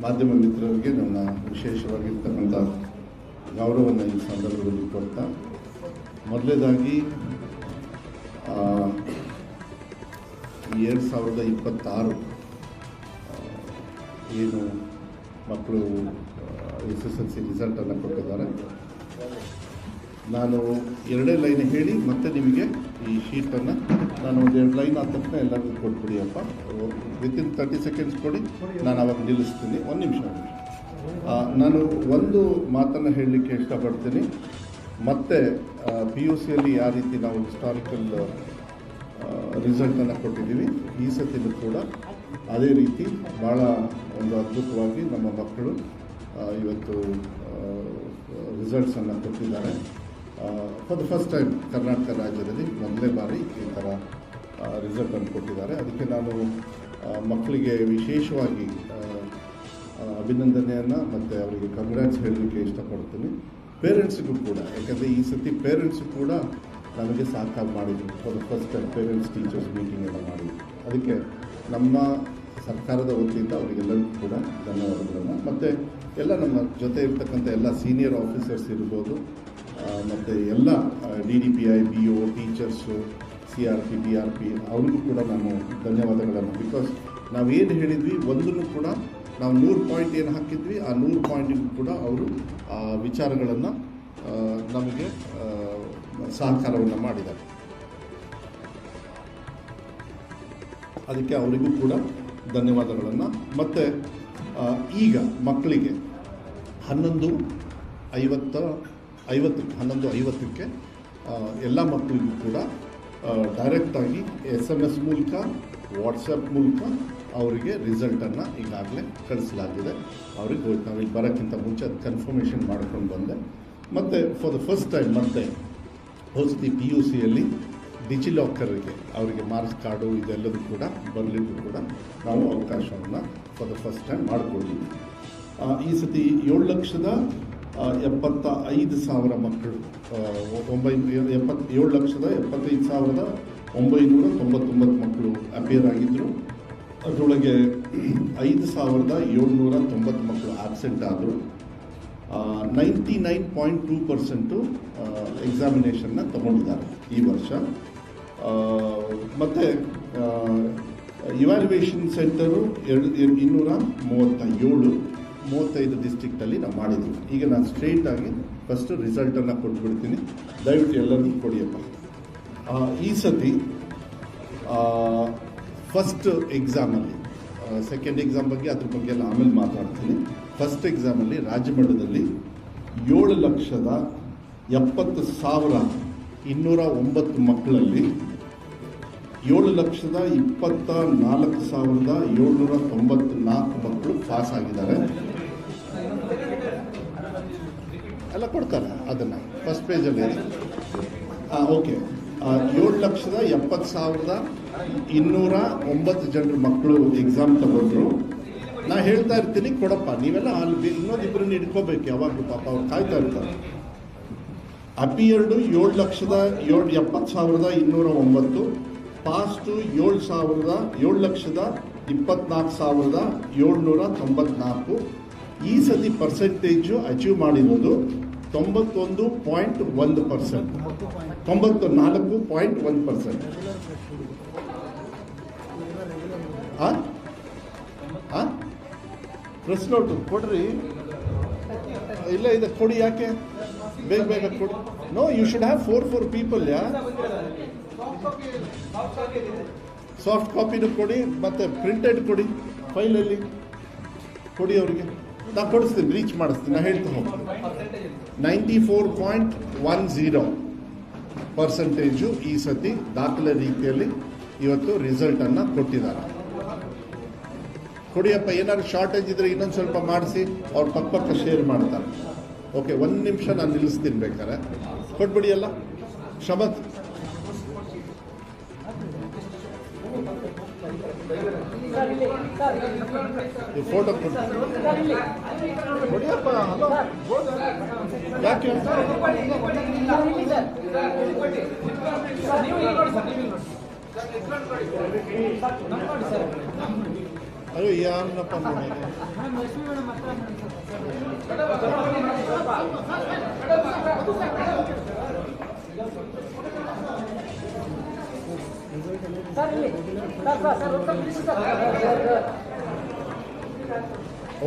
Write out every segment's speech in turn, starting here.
ಮಾಧ್ಯಮ ಮಿತ್ರರಿಗೆ ನನ್ನ ವಿಶೇಷವಾಗಿರ್ತಕ್ಕಂಥ ಗೌರವವನ್ನು ಈ ಸಂದರ್ಭದಲ್ಲಿ ಕೊಡ್ತಾ, ಮೊದಲನೇದಾಗಿ 2026 ಏನು ಮಕ್ಕಳು SSLC ರಿಸಲ್ಟನ್ನು ಕೊಟ್ಟಿದ್ದಾರೆ, ನಾನು 2 ಲೈನ್ ಹೇಳಿ ಮತ್ತೆ ನಿಮಗೆ ಈ ಶೀಟನ್ನು ನಾನು 1-2 ಲೈನ್ ಆದ ತಕ್ಷಣ ಎಲ್ಲರಿಗೂ ಕೊಟ್ಬಿಡಿಯಪ್ಪ. ವಿತಿನ್ 30 ಸೆಕೆಂಡ್ಸ್ ಕೊಡಿ, ನಾನು ಅವಾಗ ನಿಲ್ಲಿಸ್ತೀನಿ. ಒಂದು ನಿಮಿಷ. ನಾನು ಒಂದು ಮಾತನ್ನು ಹೇಳಲಿಕ್ಕೆ ಇಷ್ಟಪಡ್ತೀನಿ. ಮತ್ತೆ PUCಯಲ್ಲಿ ಯಾವ ರೀತಿ ನಾವು ಹಿಸ್ಟಾರಿಕಲ್ ರಿಸಲ್ಟನ್ನು ಕೊಟ್ಟಿದ್ದೀವಿ, ಈ ಸತಿನೂ ಕೂಡ ಅದೇ ರೀತಿ ಭಾಳ ಒಂದು ಅದ್ಭುತವಾಗಿ ನಮ್ಮ ಮಕ್ಕಳು ಇವತ್ತು ರಿಸಲ್ಟ್ಸನ್ನು ಕೊಟ್ಟಿದ್ದಾರೆ. For the first time Karnataka ರಾಜ್ಯದಲ್ಲಿ ಮೊದಲನೇ ಬಾರಿ ಈ ಥರ ರಿಸಲ್ಟನ್ನು ಕೊಟ್ಟಿದ್ದಾರೆ. ಅದಕ್ಕೆ ನಾನು ಮಕ್ಕಳಿಗೆ ವಿಶೇಷವಾಗಿ ಅಭಿನಂದನೆಯನ್ನು ಮತ್ತು ಅವರಿಗೆ ಕಂಗ್ರ್ಯಾಟ್ಸ್ ಹೇಳಲಿಕ್ಕೆ ಇಷ್ಟಪಡ್ತೀನಿ. ಪೇರೆಂಟ್ಸಿಗೂ ಕೂಡ, ಯಾಕಂದರೆ ಈ ಸತಿ ಪೇರೆಂಟ್ಸು ಕೂಡ ನಮಗೆ ಸಹಕಾರ ಮಾಡಿದ್ರು. For the first time parents teachers meeting ಎಲ್ಲ ಮಾಡಿದ್ರು. ಅದಕ್ಕೆ ನಮ್ಮ ಸರ್ಕಾರದ ವತಿಯಿಂದ ಅವರಿಗೆಲ್ಲರಿಗೂ ಕೂಡ ಧನ್ಯವಾದಗಳನ್ನು, ಮತ್ತು ಎಲ್ಲ ನಮ್ಮ ಜೊತೆ ಇರ್ತಕ್ಕಂಥ ಎಲ್ಲ ಸೀನಿಯರ್ ಆಫೀಸರ್ಸ್ ಇರ್ಬೋದು, ಮತ್ತು ಎಲ್ಲ DDPI, BO, teachers, CRP, DRP ಅವ್ರಿಗೂ ಕೂಡ ನಾನು ಧನ್ಯವಾದಗಳನ್ನು. ಬಿಕಾಸ್ ನಾವೇನು ಹೇಳಿದ್ವಿ ಒಂದನ್ನು ಕೂಡ ನಾವು 100 ಪಾಯಿಂಟ್ ಏನು ಹಾಕಿದ್ವಿ, ಆ 100 ಪಾಯಿಂಟಿಗೂ ಕೂಡ ಅವರು ಆ ವಿಚಾರಗಳನ್ನು ನಮಗೆ ಸಹಕಾರವನ್ನು ಮಾಡಿದ್ದಾರೆ. ಅದಕ್ಕೆ ಅವರಿಗೂ ಕೂಡ ಧನ್ಯವಾದಗಳನ್ನು. ಮತ್ತು ಈಗ ಮಕ್ಕಳಿಗೆ 11:50ಕ್ಕೆ ಎಲ್ಲ ಮಕ್ಕಳಿಗೂ ಕೂಡ ಡೈರೆಕ್ಟಾಗಿ SMS ಮೂಲಕ, ವಾಟ್ಸಪ್ ಮೂಲಕ ಅವರಿಗೆ ರಿಸಲ್ಟನ್ನು ಈಗಾಗಲೇ ಕಳಿಸಲಾಗಿದೆ. ಅವ್ರಿಗೆ ನಾವೀಗ ಬರೋಕ್ಕಿಂತ ಮುಂಚೆ ಅದು ಕನ್ಫರ್ಮೇಷನ್ ಮಾಡ್ಕೊಂಡು ಬಂದೆ. ಮತ್ತು ಫಾರ್ ದ ಫಸ್ಟ್ ಟೈಮ್ ಮತ್ತೆ ಹೊಸತಿ PUCಯಲ್ಲಿ ಡಿಜಿಲಾಕರ್ಗೆ ಅವರಿಗೆ ಮಾರ್ಕ್ಸ್ ಕಾರ್ಡು ಇದೆಲ್ಲದೂ ಕೂಡ ಬರಲಿಕ್ಕೂ ಕೂಡ ನಾವು ಅವಕಾಶವನ್ನು ಫಾರ್ ದ ಫಸ್ಟ್ ಟೈಮ್ ಮಾಡಿಕೊಡ್ತೀವಿ. ಈ ಸತಿ 7,75,000 ಮಕ್ಕಳು, 7,75,999 ಮಕ್ಕಳು ಅಪಿಯರ್ ಆಗಿದ್ದರು. ಅದರೊಳಗೆ 5,790 ಮಕ್ಕಳು ಆಬ್ಸೆಂಟ್ ಆದರು. 99.2% ಎಕ್ಸಾಮಿನೇಷನ್ನ ತಗೊಂಡಿದ್ದಾರೆ ಈ ವರ್ಷ. ಮತ್ತು ಇವ್ಯಾಲ್ಯುವೇಷನ್ ಸೆಂಟರು 235 ಡಿಸ್ಟ್ರಿಕ್ಟಲ್ಲಿ ನಾವು ಮಾಡಿದ್ವಿ. ಈಗ ನಾನು ಸ್ಟ್ರೇಟಾಗಿ ಫಸ್ಟು ರಿಸಲ್ಟನ್ನು ಕೊಟ್ಬಿಡ್ತೀನಿ. ದಯವಿಟ್ಟು ಎಲ್ಲರಿಗೂ ಕೊಡಿಯಪ್ಪ. ಈ ಸತಿ ಫಸ್ಟ್ ಎಕ್ಸಾಮಲ್ಲಿ, ಸೆಕೆಂಡ್ ಎಕ್ಸಾಮ್ ಬಗ್ಗೆ ಅದ್ರ ಬಗ್ಗೆ ಎಲ್ಲ ಆಮೇಲೆ ಮಾತಾಡ್ತೀನಿ. ಫಸ್ಟ್ ಎಕ್ಸಾಮಲ್ಲಿ ರಾಜ್ಯ ಮಟ್ಟದಲ್ಲಿ 7,70,209 ಮಕ್ಕಳಲ್ಲಿ 7,24,794 ಮಕ್ಕಳು ಪಾಸ್ ಆಗಿದ್ದಾರೆ. ಎಲ್ಲ ಕೊಡ್ತಾರೆ ಅದನ್ನು ಫಸ್ಟ್ ಪೇಜಲ್ಲಿ. ಓಕೆ, 7,70,209 ಜನರು ಮಕ್ಕಳು ಎಕ್ಸಾಮ್ ತಗೊಂಡ್ರು. ನಾ ಹೇಳ್ತಾ ಇರ್ತೀನಿ, ಕೊಡಪ್ಪ ನೀವೆಲ್ಲ ಅಲ್ಲಿ ಇನ್ನೊಂದಿಬ್ಬರನ್ನ ಇಟ್ಕೋಬೇಕು ಯಾವಾಗಲೂ, ಪಾಪ ಅವ್ರು ಕಾಯ್ತಾ ಇರ್ತಾರೆ. ಅಪಿಯರ್ಡು 7,70,209, ಪಾಸ್ಟು 7,24,794. ಈ ಸತಿ ಪರ್ಸೆಂಟೇಜು ಅಚೀವ್ ಮಾಡಿರೋದು 91.1%, 94.1%. ಪ್ರೆಸ್ ನೋಟು ಕೊಡ್ರಿ. ಇಲ್ಲ ಇದೆ ಕೊಡಿ, ಯಾಕೆ ಬೇಗ ಕೊಡಿ. No, you should have 4 people. Soft ಕಾಪಿನೂ ಕೊಡಿ, ಮತ್ತು ಪ್ರಿಂಟೆಡ್ ಕೊಡಿ, ಫೈಲಲ್ಲಿ ಕೊಡಿ ಅವರಿಗೆ. ನಾನು ಕೊಡಿಸ್ತೀನಿ, ರೀಚ್ ಮಾಡಿಸ್ತೀನಿ, ನಾನು ಹೇಳ್ತಾ ಹೋಗ್ತೀನಿ. 94.10% ಈ ಸತಿ ದಾಖಲೆ ರೀತಿಯಲ್ಲಿ ಇವತ್ತು ರಿಸಲ್ಟನ್ನು ಕೊಟ್ಟಿದ್ದಾರೆ. ಕೊಡಿಯಪ್ಪ. ಏನಾದ್ರು ಶಾರ್ಟೇಜ್ ಇದ್ದರೆ ಇನ್ನೊಂದು ಸ್ವಲ್ಪ ಮಾಡಿಸಿ ಅವ್ರು ಪಕ್ಕ ಶೇರ್ ಮಾಡ್ತಾರೆ. ಓಕೆ, 1 ನಿಮಿಷ ನಾನು ನಿಲ್ಲಿಸ್ತೀನಿ, ಬೇಕಾರೆ ಕೊಟ್ಬಿಡಿ ಎಲ್ಲ. ಶಬತ್ ಫೋಟೋ ಕೊಡಿಯಪ್ಪ. ಯಾಕೆ ಅಯ್ಯೋ ಯಾರನ್ನಪ್ಪ ನೋಡಿ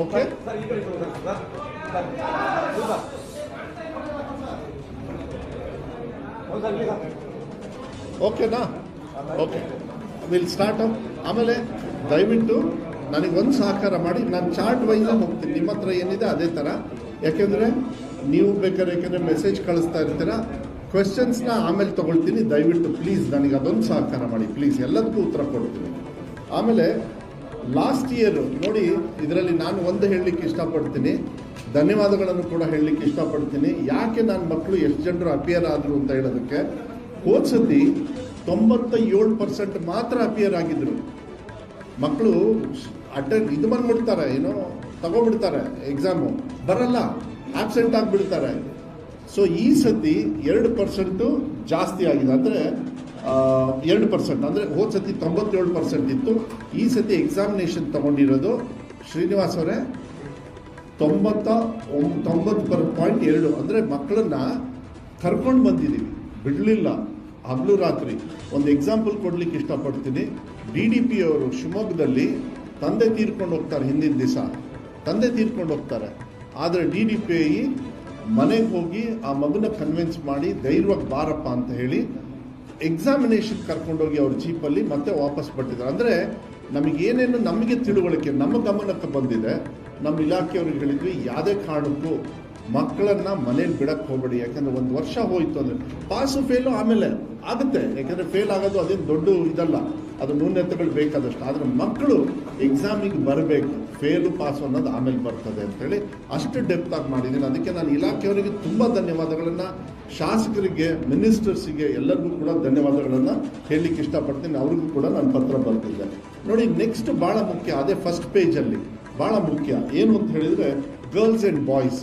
ಓಕೆ ಓಕೆನಾ ಓಕೆ ವಿಲ್ ಸ್ಟಾರ್ಟ್. ಆಮೇಲೆ ದಯವಿಟ್ಟು ನನಗೊಂದು ಸಹಕಾರ ಮಾಡಿ, ನಾನು ಚಾರ್ಟ್ ವೈಸ್ ಹೋಗ್ತೀನಿ. ನಿಮ್ಮ ಹತ್ರ ಏನಿದೆ ಅದೇ ಥರ, ಯಾಕೆಂದರೆ ನೀವು ಬೇಕಾದ್ರೆ ಯಾಕೆಂದರೆ ಮೆಸೇಜ್ ಕಳಿಸ್ತಾ ಇರ್ತೀರ, ಕ್ವೆಶನ್ಸ್ನ ಆಮೇಲೆ ತೊಗೊಳ್ತೀನಿ. ದಯವಿಟ್ಟು ಪ್ಲೀಸ್ ನನಗೆ ಅದೊಂದು ಸಹಕಾರ ಮಾಡಿ ಪ್ಲೀಸ್, ಎಲ್ಲದಕ್ಕೂ ಉತ್ತರ ಕೊಡ್ತೀನಿ. ಆಮೇಲೆ ಲಾಸ್ಟ್ ಇಯರ್ ನೋಡಿ, ಇದರಲ್ಲಿ ನಾನು ಒಂದು ಹೇಳಲಿಕ್ಕೆ ಇಷ್ಟಪಡ್ತೀನಿ, ಧನ್ಯವಾದಗಳನ್ನು ಕೂಡ ಹೇಳಲಿಕ್ಕೆ ಇಷ್ಟಪಡ್ತೀನಿ. ಯಾಕೆ ನನ್ನ ಮಕ್ಕಳು ಎಷ್ಟು ಜನರು ಅಪಿಯರ್ ಆದರು ಅಂತ ಹೇಳೋದಕ್ಕೆ, ಹೋದ ಸತಿ 97% ಮಾತ್ರ ಅಪಿಯರ್ ಆಗಿದ್ರು ಮಕ್ಕಳು. ಇದು ಬಂದ್ಬಿಡ್ತಾರೆ, ಏನೋ ತಗೊಬಿಡ್ತಾರೆ, ಎಕ್ಸಾಮು ಬರಲ್ಲ, ಆಬ್ಸೆಂಟ್ ಆಗಿಬಿಡ್ತಾರೆ. ಸೊ ಈ ಸತಿ 2% ಜಾಸ್ತಿ ಆಗಿದೆ, ಅಂದರೆ 2%, ಅಂದರೆ ಹೋದ ಸತಿ 97% ಇತ್ತು. ಈ ಸತಿ ಎಕ್ಸಾಮಿನೇಷನ್ ತಗೊಂಡಿರೋದು ಶ್ರೀನಿವಾಸ್ ಅವರೇ 90.2, ಅಂದರೆ ಮಕ್ಕಳನ್ನ ಕರ್ಕೊಂಡು ಬಂದಿದ್ದೀವಿ, ಬಿಡಲಿಲ್ಲ ಹಗಲು ರಾತ್ರಿ. ಒಂದು ಎಕ್ಸಾಂಪಲ್ ಕೊಡ್ಲಿಕ್ಕೆ ಇಷ್ಟಪಡ್ತೀನಿ. DDP ಅವರು ಶಿವಮೊಗ್ಗದಲ್ಲಿ ತಂದೆ ತೀರ್ಕೊಂಡು ಹೋಗ್ತಾರೆ, ಹಿಂದಿನ ದಿವಸ ತಂದೆ ತೀರ್ಕೊಂಡು ಹೋಗ್ತಾರೆ. ಆದರೆ DDPI ಮನೆಗೆ ಹೋಗಿ ಆ ಮಗನ ಕನ್ವಿನ್ಸ್ ಮಾಡಿ ಧೈರ್ಯವಾಗಿ ಬಾರಪ್ಪ ಅಂತ ಹೇಳಿ ಎಕ್ಸಾಮಿನೇಷನ್ ಕರ್ಕೊಂಡೋಗಿ ಅವ್ರ ಜೀಪಲ್ಲಿ ಮತ್ತೆ ವಾಪಸ್ ಬರ್ತಿದ್ದಾರೆ. ಅಂದರೆ ನಮಗೇನೇನು ನಮಗೆ ತಿಳುವಳಿಕೆ ನಮ್ಮ ಗಮನಕ್ಕೆ ಬಂದಿದೆ, ನಮ್ಮ ಇಲಾಖೆಯವ್ರಿಗೆ ಹೇಳಿದ್ವಿ, ಯಾವುದೇ ಕಾರಣಕ್ಕೂ ಮಕ್ಕಳನ್ನು ಮನೇಲಿ ಬಿಡಕ್ಕೆ ಹೋಗಬೇಡಿ. ಯಾಕಂದರೆ ಒಂದು ವರ್ಷ ಹೋಯಿತು ಅಂದರೆ ಪಾಸು ಫೇಲು ಆಮೇಲೆ ಆಗುತ್ತೆ, ಯಾಕೆಂದರೆ ಫೇಲ್ ಆಗೋದು ಅದೇನು ದೊಡ್ಡ ಇದಲ್ಲ, ಅದು ನ್ಯೂನತೆಗಳು ಬೇಕಾದಷ್ಟು. ಆದರೆ ಮಕ್ಕಳು ಎಕ್ಸಾಮಿಗೆ ಬರಬೇಕು, ಫೇಲು ಪಾಸು ಅನ್ನೋದು ಆಮೇಲೆ ಬರ್ತದೆ ಅಂತೇಳಿ ಅಷ್ಟು ಡೆಪ್ತಾಗಿ ಮಾಡಿದ್ದೀನಿ. ಅದಕ್ಕೆ ನಾನು ಇಲಾಖೆಯವರಿಗೆ ತುಂಬ ಧನ್ಯವಾದಗಳನ್ನು, ಶಾಸಕರಿಗೆ, ಮಿನಿಸ್ಟರ್ಸಿಗೆ ಎಲ್ಲರಿಗೂ ಕೂಡ ಧನ್ಯವಾದಗಳನ್ನು ಹೇಳಲಿಕ್ಕೆ ಇಷ್ಟಪಡ್ತೀನಿ. ಅವ್ರಿಗೂ ಕೂಡ ನಾನು ಪತ್ರ ಬರ್ತಿದ್ದೆ. ನೋಡಿ, ನೆಕ್ಸ್ಟ್ ಭಾಳ ಮುಖ್ಯ, ಅದೇ ಫಸ್ಟ್ ಪೇಜಲ್ಲಿ ಭಾಳ ಮುಖ್ಯ ಏನು ಅಂತ ಹೇಳಿದರೆ ಗರ್ಲ್ಸ್ ಆ್ಯಂಡ್ ಬಾಯ್ಸ್.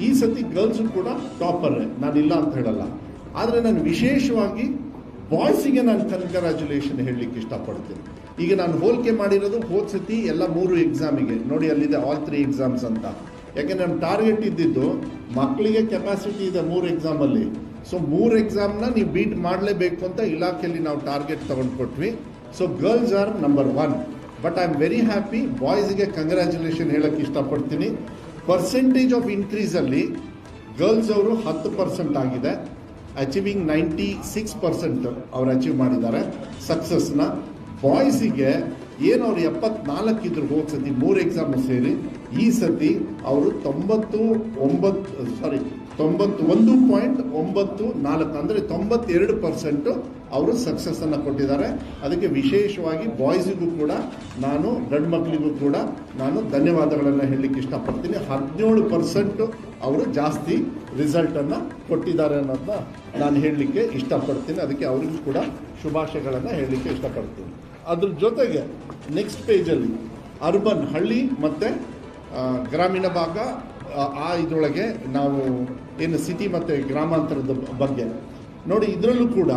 ಈ ಸತಿ ಗರ್ಲ್ಸು ಕೂಡ ಟಾಪರೇ, ನಾನಿಲ್ಲ ಅಂತ ಹೇಳಲ್ಲ. ಆದರೆ ನಾನು ವಿಶೇಷವಾಗಿ ಬಾಯ್ಸಿಗೆ ನಾನು ಕಂಗ್ರ್ಯಾಚುಲೇಷನ್ ಹೇಳಲಿಕ್ಕೆ ಇಷ್ಟಪಡ್ತೀನಿ. ಈಗ ನಾನು ಹೋಲಿಕೆ ಮಾಡಿರೋದು ಹೋದ ಸತಿ ಎಲ್ಲ 3 ಎಕ್ಸಾಮಿಗೆ. ನೋಡಿ, ಅಲ್ಲಿದೆ ಆಲ್ 3 ಎಕ್ಸಾಮ್ಸ್ ಅಂತ. ಯಾಕೆಂದರೆ ನಮ್ಮ ಟಾರ್ಗೆಟ್ ಇದ್ದಿದ್ದು ಮಕ್ಕಳಿಗೆ ಕೆಪಾಸಿಟಿ ಇದೆ 3 ಎಕ್ಸಾಮಲ್ಲಿ. ಸೊ 3 ಎಕ್ಸಾಮ್ನ ನೀವು ಬೀಟ್ ಮಾಡಲೇಬೇಕು ಅಂತ ಇಲಾಖೆಯಲ್ಲಿ ನಾವು ಟಾರ್ಗೆಟ್ ತೊಗೊಂಡು ಕೊಟ್ವಿ. So girls are number 1. But I am very happy. ಬಾಯ್ಸಿಗೆ ಕಂಗ್ರ್ಯಾಚುಲೇಷನ್ ಹೇಳೋಕ್ಕೆ ಇಷ್ಟಪಡ್ತೀನಿ. ಪರ್ಸೆಂಟೇಜ್ ಆಫ್ ಇನ್ಕ್ರೀಸಲ್ಲಿ ಗರ್ಲ್ಸ್ ಅವರು 10% ಆಗಿದೆ. ಅಚೀವಿಂಗ್ 96% ಅವ್ರು ಅಚೀವ್ ಮಾಡಿದ್ದಾರೆ ಸಕ್ಸಸ್ನ. ಬಾಯ್ಸಿಗೆ ಏನು ಅವ್ರು 74 ಇದ್ರು ಹೋದ ಸತಿ 3 ಎಕ್ಸಾಮು ಸೇರಿ, ಈ ಸತಿ ಅವರು 91.94, ಅಂದರೆ 92% ಅವರು ಸಕ್ಸಸ್ಸನ್ನು ಕೊಟ್ಟಿದ್ದಾರೆ. ಅದಕ್ಕೆ ವಿಶೇಷವಾಗಿ ಬಾಯ್ಸಿಗೂ ಕೂಡ ನಾನು, ಗಂಡು ಮಕ್ಕಳಿಗೂ ಕೂಡ ನಾನು ಧನ್ಯವಾದಗಳನ್ನು ಹೇಳಲಿಕ್ಕೆ ಇಷ್ಟಪಡ್ತೀನಿ. 17% ಅವರು ಜಾಸ್ತಿ ರಿಸಲ್ಟನ್ನು ಕೊಟ್ಟಿದ್ದಾರೆ ಅನ್ನೋದನ್ನ ನಾನು ಹೇಳಲಿಕ್ಕೆ ಇಷ್ಟಪಡ್ತೀನಿ. ಅದಕ್ಕೆ ಅವರಿಗೂ ಕೂಡ ಶುಭಾಶಯಗಳನ್ನು ಹೇಳಲಿಕ್ಕೆ ಇಷ್ಟಪಡ್ತೀನಿ. ಅದ್ರ ಜೊತೆಗೆ ನೆಕ್ಸ್ಟ್ ಪೇಜಲ್ಲಿ ಅರ್ಬನ್, ಹಳ್ಳಿ ಮತ್ತು ಗ್ರಾಮೀಣ ಭಾಗ, ಆ ಇದರೊಳಗೆ ನಾವು ಏನು ಸಿಟಿ ಮತ್ತು ಗ್ರಾಮಾಂತರದ ಬಗ್ಗೆ ನೋಡಿ. ಇದರಲ್ಲೂ ಕೂಡ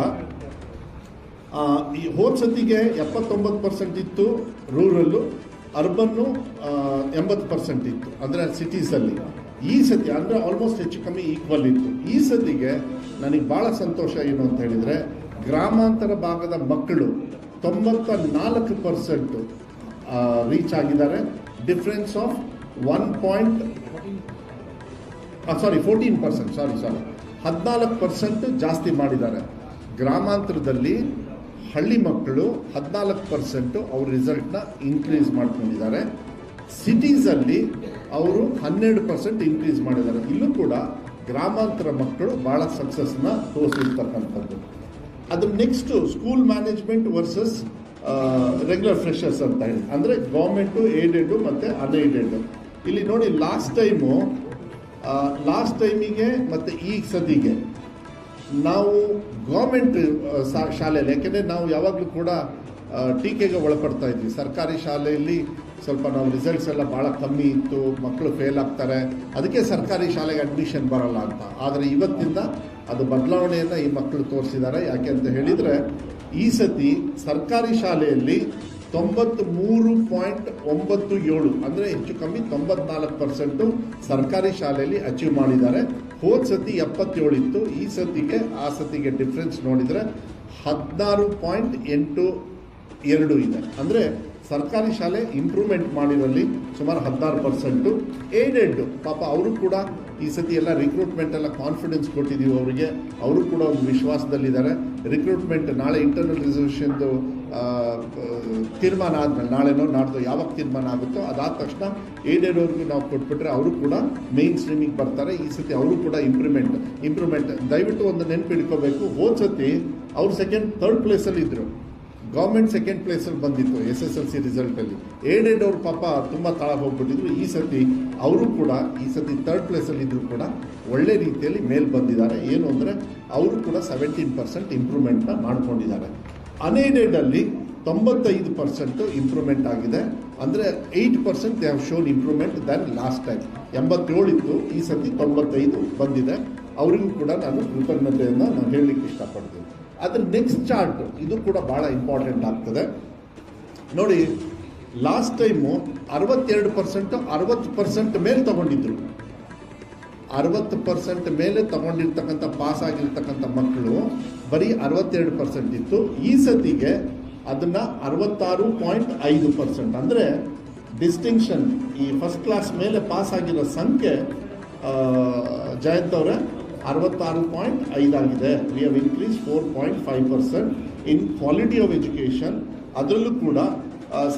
ಈ ಹೋದ ಸತಿಗೆ 79% ಇತ್ತು ರೂರಲ್ಲು, ಅರ್ಬನ್ನು 80% ಇತ್ತು, ಅಂದರೆ ಸಿಟೀಸಲ್ಲಿ. ಈ ಸತಿ ಅಂದರೆ ಆಲ್ಮೋಸ್ಟ್ ಹೆಚ್ಚು ಕಮ್ಮಿ ಈಕ್ವಲ್ ಇತ್ತು. ಈ ಸತಿಗೆ ನನಗೆ ಭಾಳ ಸಂತೋಷ ಏನು ಅಂತ ಹೇಳಿದರೆ, ಗ್ರಾಮಾಂತರ ಭಾಗದ ಮಕ್ಕಳು 94% ರೀಚ್ ಆಗಿದ್ದಾರೆ. ಡಿಫ್ರೆನ್ಸ್ ಆಫ್ 14% ಜಾಸ್ತಿ ಮಾಡಿದ್ದಾರೆ. ಗ್ರಾಮಾಂತರದಲ್ಲಿ ಹಳ್ಳಿ ಮಕ್ಕಳು 14% ಅವ್ರ ರಿಸಲ್ಟ್ನ ಇನ್ಕ್ರೀಸ್ ಮಾಡ್ಕೊಂಡಿದ್ದಾರೆ. ಸಿಟೀಸಲ್ಲಿ ಅವರು 12% ಇನ್ಕ್ರೀಸ್ ಮಾಡಿದ್ದಾರೆ. ಇಲ್ಲೂ ಕೂಡ ಗ್ರಾಮಾಂತರ ಮಕ್ಕಳು ಭಾಳ ಸಕ್ಸಸ್ನ ತೋರಿಸಿರ್ತಕ್ಕಂಥದ್ದು. ಅದ್ರ next school management versus regular freshers ಅಂತ ಹೇಳಿ, ಅಂದರೆ ಗೌರ್ಮೆಂಟು, ಏಡೆಡು ಮತ್ತು ಅನ್ಏಡೆಡ್. ಇಲ್ಲಿ ನೋಡಿ, ಲಾಸ್ಟ್ ಟೈಮಿಗೆ ಮತ್ತು ಈ ಸತಿಗೆ ನಾವು ಗೌರ್ಮೆಂಟ್ ಶಾಲೆಯಲ್ಲಿ, ಯಾಕೆಂದರೆ ನಾವು ಯಾವಾಗಲೂ ಕೂಡ ಟೀಕೆಗೆ ಒಳಪಡ್ತಾ ಇದ್ವಿ. ಸರ್ಕಾರಿ ಶಾಲೆಯಲ್ಲಿ ಸ್ವಲ್ಪ ನಾವು ರಿಸಲ್ಟ್ಸ್ ಎಲ್ಲ ಭಾಳ ಕಮ್ಮಿ ಇತ್ತು, ಮಕ್ಕಳು ಫೇಲ್ ಆಗ್ತಾರೆ, ಅದಕ್ಕೆ ಸರ್ಕಾರಿ ಶಾಲೆಗೆ ಅಡ್ಮಿಷನ್ ಬರೋಲ್ಲ ಅಂತ. ಆದರೆ ಇವತ್ತಿಂದ ಅದು ಬದಲಾವಣೆಯನ್ನು ಈ ಮಕ್ಕಳು ತೋರಿಸಿದ್ದಾರೆ. ಯಾಕೆ ಅಂತ ಹೇಳಿದರೆ, ಈ ಸತಿ ಸರ್ಕಾರಿ ಶಾಲೆಯಲ್ಲಿ 93.97 ಅಂದರೆ ಹೆಚ್ಚು ಕಮ್ಮಿ 94% ಸರ್ಕಾರಿ ಶಾಲೆಯಲ್ಲಿ ಅಚೀವ್ ಮಾಡಿದ್ದಾರೆ. ಹೋದ ಸತಿ 77 ಇತ್ತು, ಈ ಸತಿಗೆ ಆ ಸತಿಗೆ ಡಿಫ್ರೆನ್ಸ್ ನೋಡಿದರೆ 16.82 ಇದೆ. ಅಂದರೆ ಸರ್ಕಾರಿ ಶಾಲೆ ಇಂಪ್ರೂವ್ಮೆಂಟ್ ಮಾಡಿರಲ್ಲಿ ಸುಮಾರು 16%. ಏಡೆಡ್ ಪಾಪ ಅವರು ಕೂಡ ಈ ಸತಿ ಎಲ್ಲ ರಿಕ್ರೂಟ್ಮೆಂಟ್ ಎಲ್ಲ ಕಾನ್ಫಿಡೆನ್ಸ್ ಕೊಟ್ಟಿದ್ದೀವಿ ಅವರಿಗೆ, ಅವರು ಕೂಡ ಒಂದು ವಿಶ್ವಾಸದಲ್ಲಿದ್ದಾರೆ. ರಿಕ್ರೂಟ್ಮೆಂಟ್ ನಾಳೆ ಇಂಟರ್ನಲ್ ರಿಸರ್ವೇಷನ್ದು ತೀರ್ಮಾನ ಆದಮೇಲೆ, ನಾಳೆನೋ ನಾಡ್ದು ಯಾವಾಗ ತೀರ್ಮಾನ ಆಗುತ್ತೋ ಅದಾದ ತಕ್ಷಣ ಏಡೆಡ್ ಅವ್ರಿಗೂ ನಾವು ಕೊಟ್ಬಿಟ್ರೆ ಅವರು ಕೂಡ ಮೇನ್ ಸ್ಟ್ರೀಮಿಗೆ ಬರ್ತಾರೆ. ಈ ಸತಿ ಅವರು ಕೂಡ ಇಂಪ್ರೂವ್ಮೆಂಟ್ ದಯವಿಟ್ಟು ಒಂದು ನೆನಪಿಡ್ಕೋಬೇಕು. ಹೋದ ಸತಿ ಅವ್ರು ಥರ್ಡ್ ಪ್ಲೇಸಲ್ಲಿ ಇದ್ದರು, ಗೌರ್ಮೆಂಟ್ ಸೆಕೆಂಡ್ ಪ್ಲೇಸಲ್ಲಿ ಬಂದಿತ್ತು SSLC ರಿಸಲ್ಟಲ್ಲಿ. ಏಡೆಡ್ ಅವ್ರ ಪಾಪ ತುಂಬ ತಳ ಹೋಗ್ಬಿಟ್ಟಿದ್ರು. ಈ ಸತಿ ಅವರು ಕೂಡ ಥರ್ಡ್ ಪ್ಲೇಸಲ್ಲಿ ಇದ್ದರೂ ಕೂಡ ಒಳ್ಳೆ ರೀತಿಯಲ್ಲಿ ಮೇಲೆ ಬಂದಿದ್ದಾರೆ. ಏನು ಅಂದರೆ ಅವರು ಕೂಡ 17% ಇಂಪ್ರೂವ್ಮೆಂಟ್ನ ಮಾಡ್ಕೊಂಡಿದ್ದಾರೆ. ಅನ್ಏಡೆಡಲ್ಲಿ 95% ಇಂಪ್ರೂವ್ಮೆಂಟ್ ಆಗಿದೆ. ಅಂದರೆ 8% they have shown improvement than last time. 87 ಇತ್ತು, ಈ ಸತಿ 95 ಬಂದಿದೆ. ಅವರಿಗೂ ಕೂಡ ನಾನು ಕೃತಜ್ಞತೆಯನ್ನು ನಾನು ಹೇಳಲಿಕ್ಕೆ ಇಷ್ಟಪಡ್ತೀನಿ. ಅದರ ನೆಕ್ಸ್ಟ್ ಚಾರ್ಟ್ ಇದು ಕೂಡ ಭಾಳ ಇಂಪಾರ್ಟೆಂಟ್ ಆಗ್ತದೆ ನೋಡಿ. ಲಾಸ್ಟ್ ಟೈಮು 62% 60% ಮೇಲೆ ತಗೊಂಡಿದ್ರು. 60% ಮೇಲೆ ತಗೊಂಡಿರ್ತಕ್ಕಂಥ ಪಾಸ್ ಆಗಿರ್ತಕ್ಕಂಥ ಮಕ್ಕಳು ಬರೀ 62% ಇತ್ತು. ಈ ಸತಿಗೆ ಅದನ್ನು 66.5%. ಅಂದರೆ ಡಿಸ್ಟಿಂಕ್ಷನ್ ಈ ಫಸ್ಟ್ ಕ್ಲಾಸ್ ಮೇಲೆ ಪಾಸ್ ಆಗಿರೋ ಸಂಖ್ಯೆ ಜಯಂತ್ ಅವರೇ 66.5 ಆಗಿದೆ. We have increase 4.5% in quality of education. ಅದರಲ್ಲೂ ಕೂಡ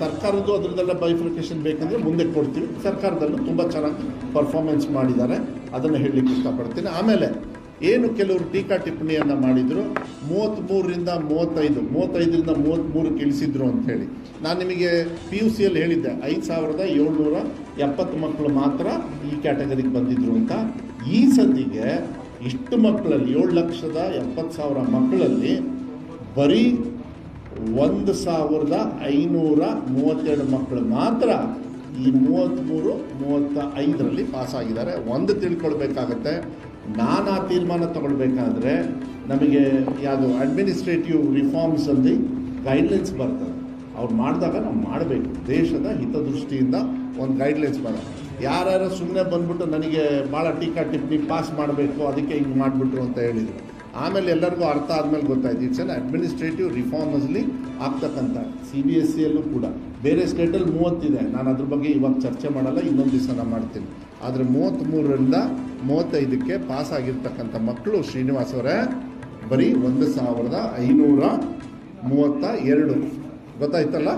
ಸರ್ಕಾರದ್ದು ಅದರದ್ದೆಲ್ಲ ಬೈಫಿಕೇಷನ್ ಬೇಕಂದರೆ ಮುಂದೆ ಕೊಡ್ತೀವಿ. ಸರ್ಕಾರದಲ್ಲೂ ತುಂಬ ಚೆನ್ನಾಗಿ ಪರ್ಫಾರ್ಮೆನ್ಸ್ ಮಾಡಿದ್ದಾರೆ, ಅದನ್ನು ಹೇಳಲಿಕ್ಕೆ ಇಷ್ಟಪಡ್ತೀನಿ. ಆಮೇಲೆ ಏನು ಕೆಲವರು ಟೀಕಾ ಟಿಪ್ಪಣಿಯನ್ನು ಮಾಡಿದರು, 33ರಿಂದ 35, 35ರಿಂದ 33 ಇಳಿಸಿದ್ರು ಅಂಥೇಳಿ. ನಾನು ನಿಮಗೆ PUCಯಲ್ಲಿ ಹೇಳಿದ್ದೆ 5770 ಮಕ್ಕಳು ಮಾತ್ರ ಈ ಕ್ಯಾಟಗರಿಗೆ ಬಂದಿದ್ರು ಅಂತ. ಈ ಸತಿಗೆ ಇಷ್ಟು ಮಕ್ಕಳಲ್ಲಿ 7,70,000 ಮಕ್ಕಳಲ್ಲಿ ಬರೀ 1,532 ಮಕ್ಕಳು ಮಾತ್ರ ಈ 33-35ರಲ್ಲಿ ಪಾಸಾಗಿದ್ದಾರೆ. ಒಂದು ತಿಳ್ಕೊಳ್ಬೇಕಾಗತ್ತೆ, ನಾನು ಆ ತೀರ್ಮಾನ ತಗೊಳ್ಬೇಕಾದ್ರೆ ನಮಗೆ ಯಾವುದು ಅಡ್ಮಿನಿಸ್ಟ್ರೇಟಿವ್ ರಿಫಾರ್ಮ್ಸಲ್ಲಿ ಗೈಡ್ಲೈನ್ಸ್ ಬರ್ತದೆ. ಅವ್ರು ಮಾಡಿದಾಗ ನಾವು ಮಾಡಬೇಕು. ದೇಶದ ಹಿತದೃಷ್ಟಿಯಿಂದ ಒಂದು ಗೈಡ್ಲೈನ್ಸ್ ಬರೋದು. ಯಾರ್ಯಾರು ಸುಮ್ಮನೆ ಬಂದ್ಬಿಟ್ಟು ನನಗೆ ಭಾಳ ಟೀಕಾ ಟಿಪ್ಪಣಿ ಪಾಸ್ ಮಾಡಬೇಕು ಅದಕ್ಕೆ ಹಿಂಗೆ ಮಾಡಿಬಿಟ್ರು ಅಂತ ಹೇಳಿದರು. ಆಮೇಲೆ ಎಲ್ಲರಿಗೂ ಅರ್ಥ ಆದಮೇಲೆ ಗೊತ್ತಾಯ್ತು ಇಟ್ಸ್ ಅನ್ ಅಡ್ಮಿನಿಸ್ಟ್ರೇಟಿವ್ ರಿಫಾರ್ಮಲ್ಲಿ ಆಗ್ತಕ್ಕಂಥ. CBSEಯಲ್ಲೂ ಕೂಡ ಬೇರೆ ಸ್ಟೇಟಲ್ಲಿ 30 ಇದೆ, ನಾನು ಅದ್ರ ಬಗ್ಗೆ ಇವಾಗ ಚರ್ಚೆ ಮಾಡಲ್ಲ, ಇನ್ನೊಂದು ದಿವಸ ನಾನು ಮಾಡ್ತೀನಿ. ಆದರೆ 33ರಿಂದ 35ಕ್ಕೆ ಪಾಸ್ ಆಗಿರ್ತಕ್ಕಂಥ ಮಕ್ಕಳು ಶ್ರೀನಿವಾಸ್ ಅವರೇ ಬರೀ 1,532. ಗೊತ್ತಾಯ್ತಲ್ಲ?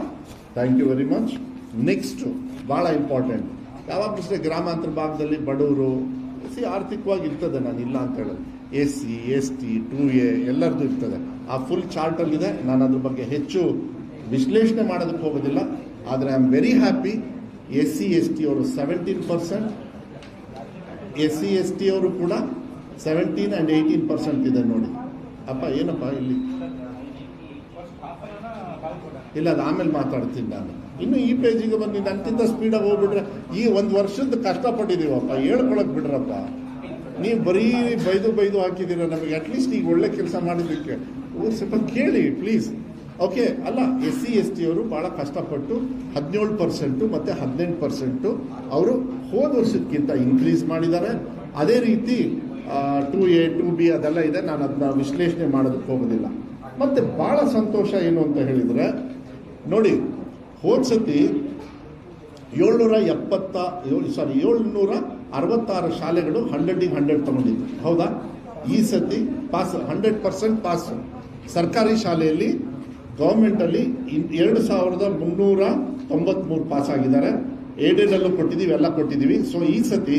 Thank you very much. Next ಭಾಳ ಇಂಪಾರ್ಟೆಂಟ್, ಯಾವಾಗಲೂ ಅಷ್ಟೇ ಗ್ರಾಮಾಂತರ ಭಾಗದಲ್ಲಿ ಬಡವರು ಆರ್ಥಿಕವಾಗಿ ಇರ್ತದೆ, ನಾನು ಇಲ್ಲ ಅಂತ ಹೇಳೋದು. SC ST 2A ಎಲ್ಲರದ್ದು ಇರ್ತದೆ. ಆ ಫುಲ್ ಚಾರ್ಟಲ್ಲಿದೆ. ನಾನು ಅದ್ರ ಬಗ್ಗೆ ಹೆಚ್ಚು ವಿಶ್ಲೇಷಣೆ ಮಾಡೋದಕ್ಕೆ ಹೋಗೋದಿಲ್ಲ. ಆದರೆ I am very happy. SC ST ಅವರು 17%, SC ST ಅವರು ಕೂಡ 17 and 18% ಇದೆ ನೋಡಿ. ಅಪ್ಪ ಏನಪ್ಪ ಇಲ್ಲಿ ಇಲ್ಲ, ಅದು ಆಮೇಲೆ ಮಾತಾಡ್ತೀನಿ ನಾನು. ಇನ್ನು ಈ ಪೇಜಿಗೆ ಬಂದು ನನಗಿಂತ ಸ್ಪೀಡಾಗಿ ಹೋಗ್ಬಿಟ್ರೆ ಈ ಒಂದು ವರ್ಷದ ಕಷ್ಟಪಟ್ಟಿದ್ದೀವಪ್ಪ, ಹೇಳ್ಕೊಳಕ್ಕೆ ಬಿಡ್ರಪ್ಪ. ನೀವು ಬರೀ ಬೈದು ಹಾಕಿದ್ದೀರ ನಮಗೆ. ಅಟ್ಲೀಸ್ಟ್ ಈಗ ಒಳ್ಳೆ ಕೆಲಸ ಮಾಡಿದ್ದಕ್ಕೆ ಸ್ವಲ್ಪ ಕೇಳಿ ಪ್ಲೀಸ್. ಓಕೆ ಅಲ್ಲ, SC ST ಅವರು ಭಾಳ ಕಷ್ಟಪಟ್ಟು 17% ಮತ್ತು 18% ಅವರು ಹೋದ ವರ್ಷಕ್ಕಿಂತ ಇನ್ಕ್ರೀಸ್ ಮಾಡಿದ್ದಾರೆ. ಅದೇ ರೀತಿ 2A 2B ಅದೆಲ್ಲ ಇದೆ, ನಾನು ಅದನ್ನ ವಿಶ್ಲೇಷಣೆ ಮಾಡೋದಕ್ಕೆ ಹೋಗೋದಿಲ್ಲ. ಮತ್ತು ಭಾಳ ಸಂತೋಷ ಏನು ಅಂತ ಹೇಳಿದರೆ ನೋಡಿ, ಹೋದ ಸತಿ 766 ಶಾಲೆಗಳು 100ಗೆ 100 ತಗೊಂಡಿದ್ದು, ಹೌದಾ? ಈ ಸತಿ ಪಾಸ್ 100% ಪಾಸ್. ಸರ್ಕಾರಿ ಶಾಲೆಯಲ್ಲಿ ಗೌರ್ಮೆಂಟಲ್ಲಿ 2,393 ಪಾಸ್ ಆಗಿದ್ದಾರೆ. ಏಡೆಡಲ್ಲೂ ಕೊಟ್ಟಿದ್ದೀವಿ, ಎಲ್ಲ ಕೊಟ್ಟಿದ್ದೀವಿ. ಸೊ ಈ ಸತಿ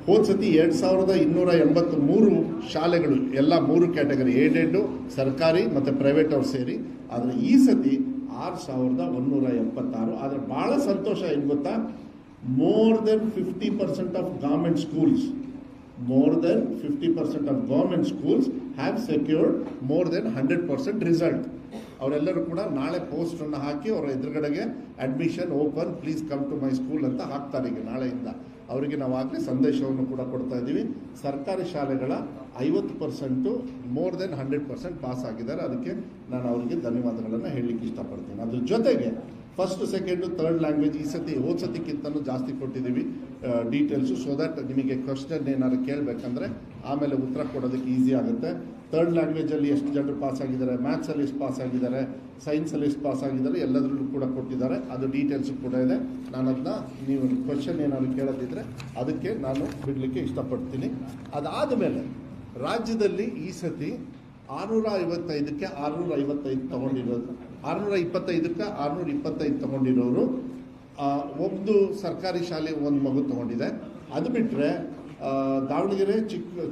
ಹೋದ ಸತಿ 2,283 ಶಾಲೆಗಳು, ಎಲ್ಲ 3 ಕ್ಯಾಟಗರಿ, ಏಡೆಡ್, ಸರ್ಕಾರಿ ಮತ್ತು ಪ್ರೈವೇಟ್ ಅವ್ರು ಸೇರಿ. ಆದರೆ ಈ ಸತಿ 6,176. ಆದರೆ ಭಾಳ ಸಂತೋಷ ಏನು ಗೊತ್ತಾ, more than 50% of government schools have secured more than 100% result. ಅವರೆಲ್ಲರೂ ಕೂಡ ನಾಳೆ ಪೋಸ್ಟನ್ನು ಹಾಕಿ ಅವರ ಎದುರುಗಡೆಗೆ admission open, please come to my school ಅಂತ ಹಾಕ್ತಾರೆ. ಈಗ ನಾಳೆಯಿಂದ ಅವರಿಗೆ ನಾವು ಆಗಲೇ ಸಂದೇಶವನ್ನು ಕೂಡ ಕೊಡ್ತಾ ಇದ್ದೀವಿ. ಸರ್ಕಾರಿ ಶಾಲೆಗಳ 50% ಮೋರ್ ದೆನ್ 100% ಪಾಸ್ ಆಗಿದ್ದಾರೆ. ಅದಕ್ಕೆ ನಾನು ಅವರಿಗೆ ಧನ್ಯವಾದಗಳನ್ನು ಹೇಳಲಿಕ್ಕೆ ಇಷ್ಟಪಡ್ತೀನಿ. ಅದ್ರ ಜೊತೆಗೆ ಫಸ್ಟ್ ಸೆಕೆಂಡು ಥರ್ಡ್ ಲ್ಯಾಂಗ್ವೇಜ್ ಈ ಸತಿ ಹೋದ ಸತಿಕ್ಕಿಂತನೂ ಜಾಸ್ತಿ ಕೊಟ್ಟಿದ್ದೀವಿ ಡೀಟೇಲ್ಸು, ಸೊ ದಟ್ ನಿಮಗೆ ಕ್ವಶನ್ ಏನಾದ್ರು ಕೇಳಬೇಕಂದ್ರೆ ಆಮೇಲೆ ಉತ್ತರ ಕೊಡೋದಕ್ಕೆ ಈಸಿ ಆಗುತ್ತೆ. ಥರ್ಡ್ ಲ್ಯಾಂಗ್ವೇಜಲ್ಲಿ ಎಷ್ಟು ಜನರು ಪಾಸ್ ಆಗಿದ್ದಾರೆ, ಮ್ಯಾಥ್ಸಲ್ಲಿ ಎಷ್ಟು ಪಾಸ್ ಆಗಿದ್ದಾರೆ, ಸೈನ್ಸಲ್ಲಿ ಎಷ್ಟು ಪಾಸ್ ಆಗಿದ್ದಾರೆ, ಎಲ್ಲದರಲ್ಲೂ ಕೂಡ ಕೊಟ್ಟಿದ್ದಾರೆ. ಅದು ಡೀಟೇಲ್ಸು ಕೂಡ ಇದೆ. ನಾನು ಅದನ್ನ ನೀವು ಕ್ವಶನ್ ಏನಾದ್ರು ಕೇಳೋದಿದ್ರೆ ಅದಕ್ಕೆ ನಾನು ಬಿಡಲಿಕ್ಕೆ ಇಷ್ಟಪಡ್ತೀನಿ. ಅದಾದ ಮೇಲೆ ರಾಜ್ಯದಲ್ಲಿ ಈ ಸತಿ 655ಕ್ಕೆ 655 ತಗೊಂಡಿರೋದು, 625ಕ್ಕೆ 625 ತಗೊಂಡಿರೋರು ಒಂದು ಸರ್ಕಾರಿ ಶಾಲೆ ಒಂದು ಮಗು ತಗೊಂಡಿದೆ. ಅದು ಬಿಟ್ಟರೆ ದಾವಣಗೆರೆ,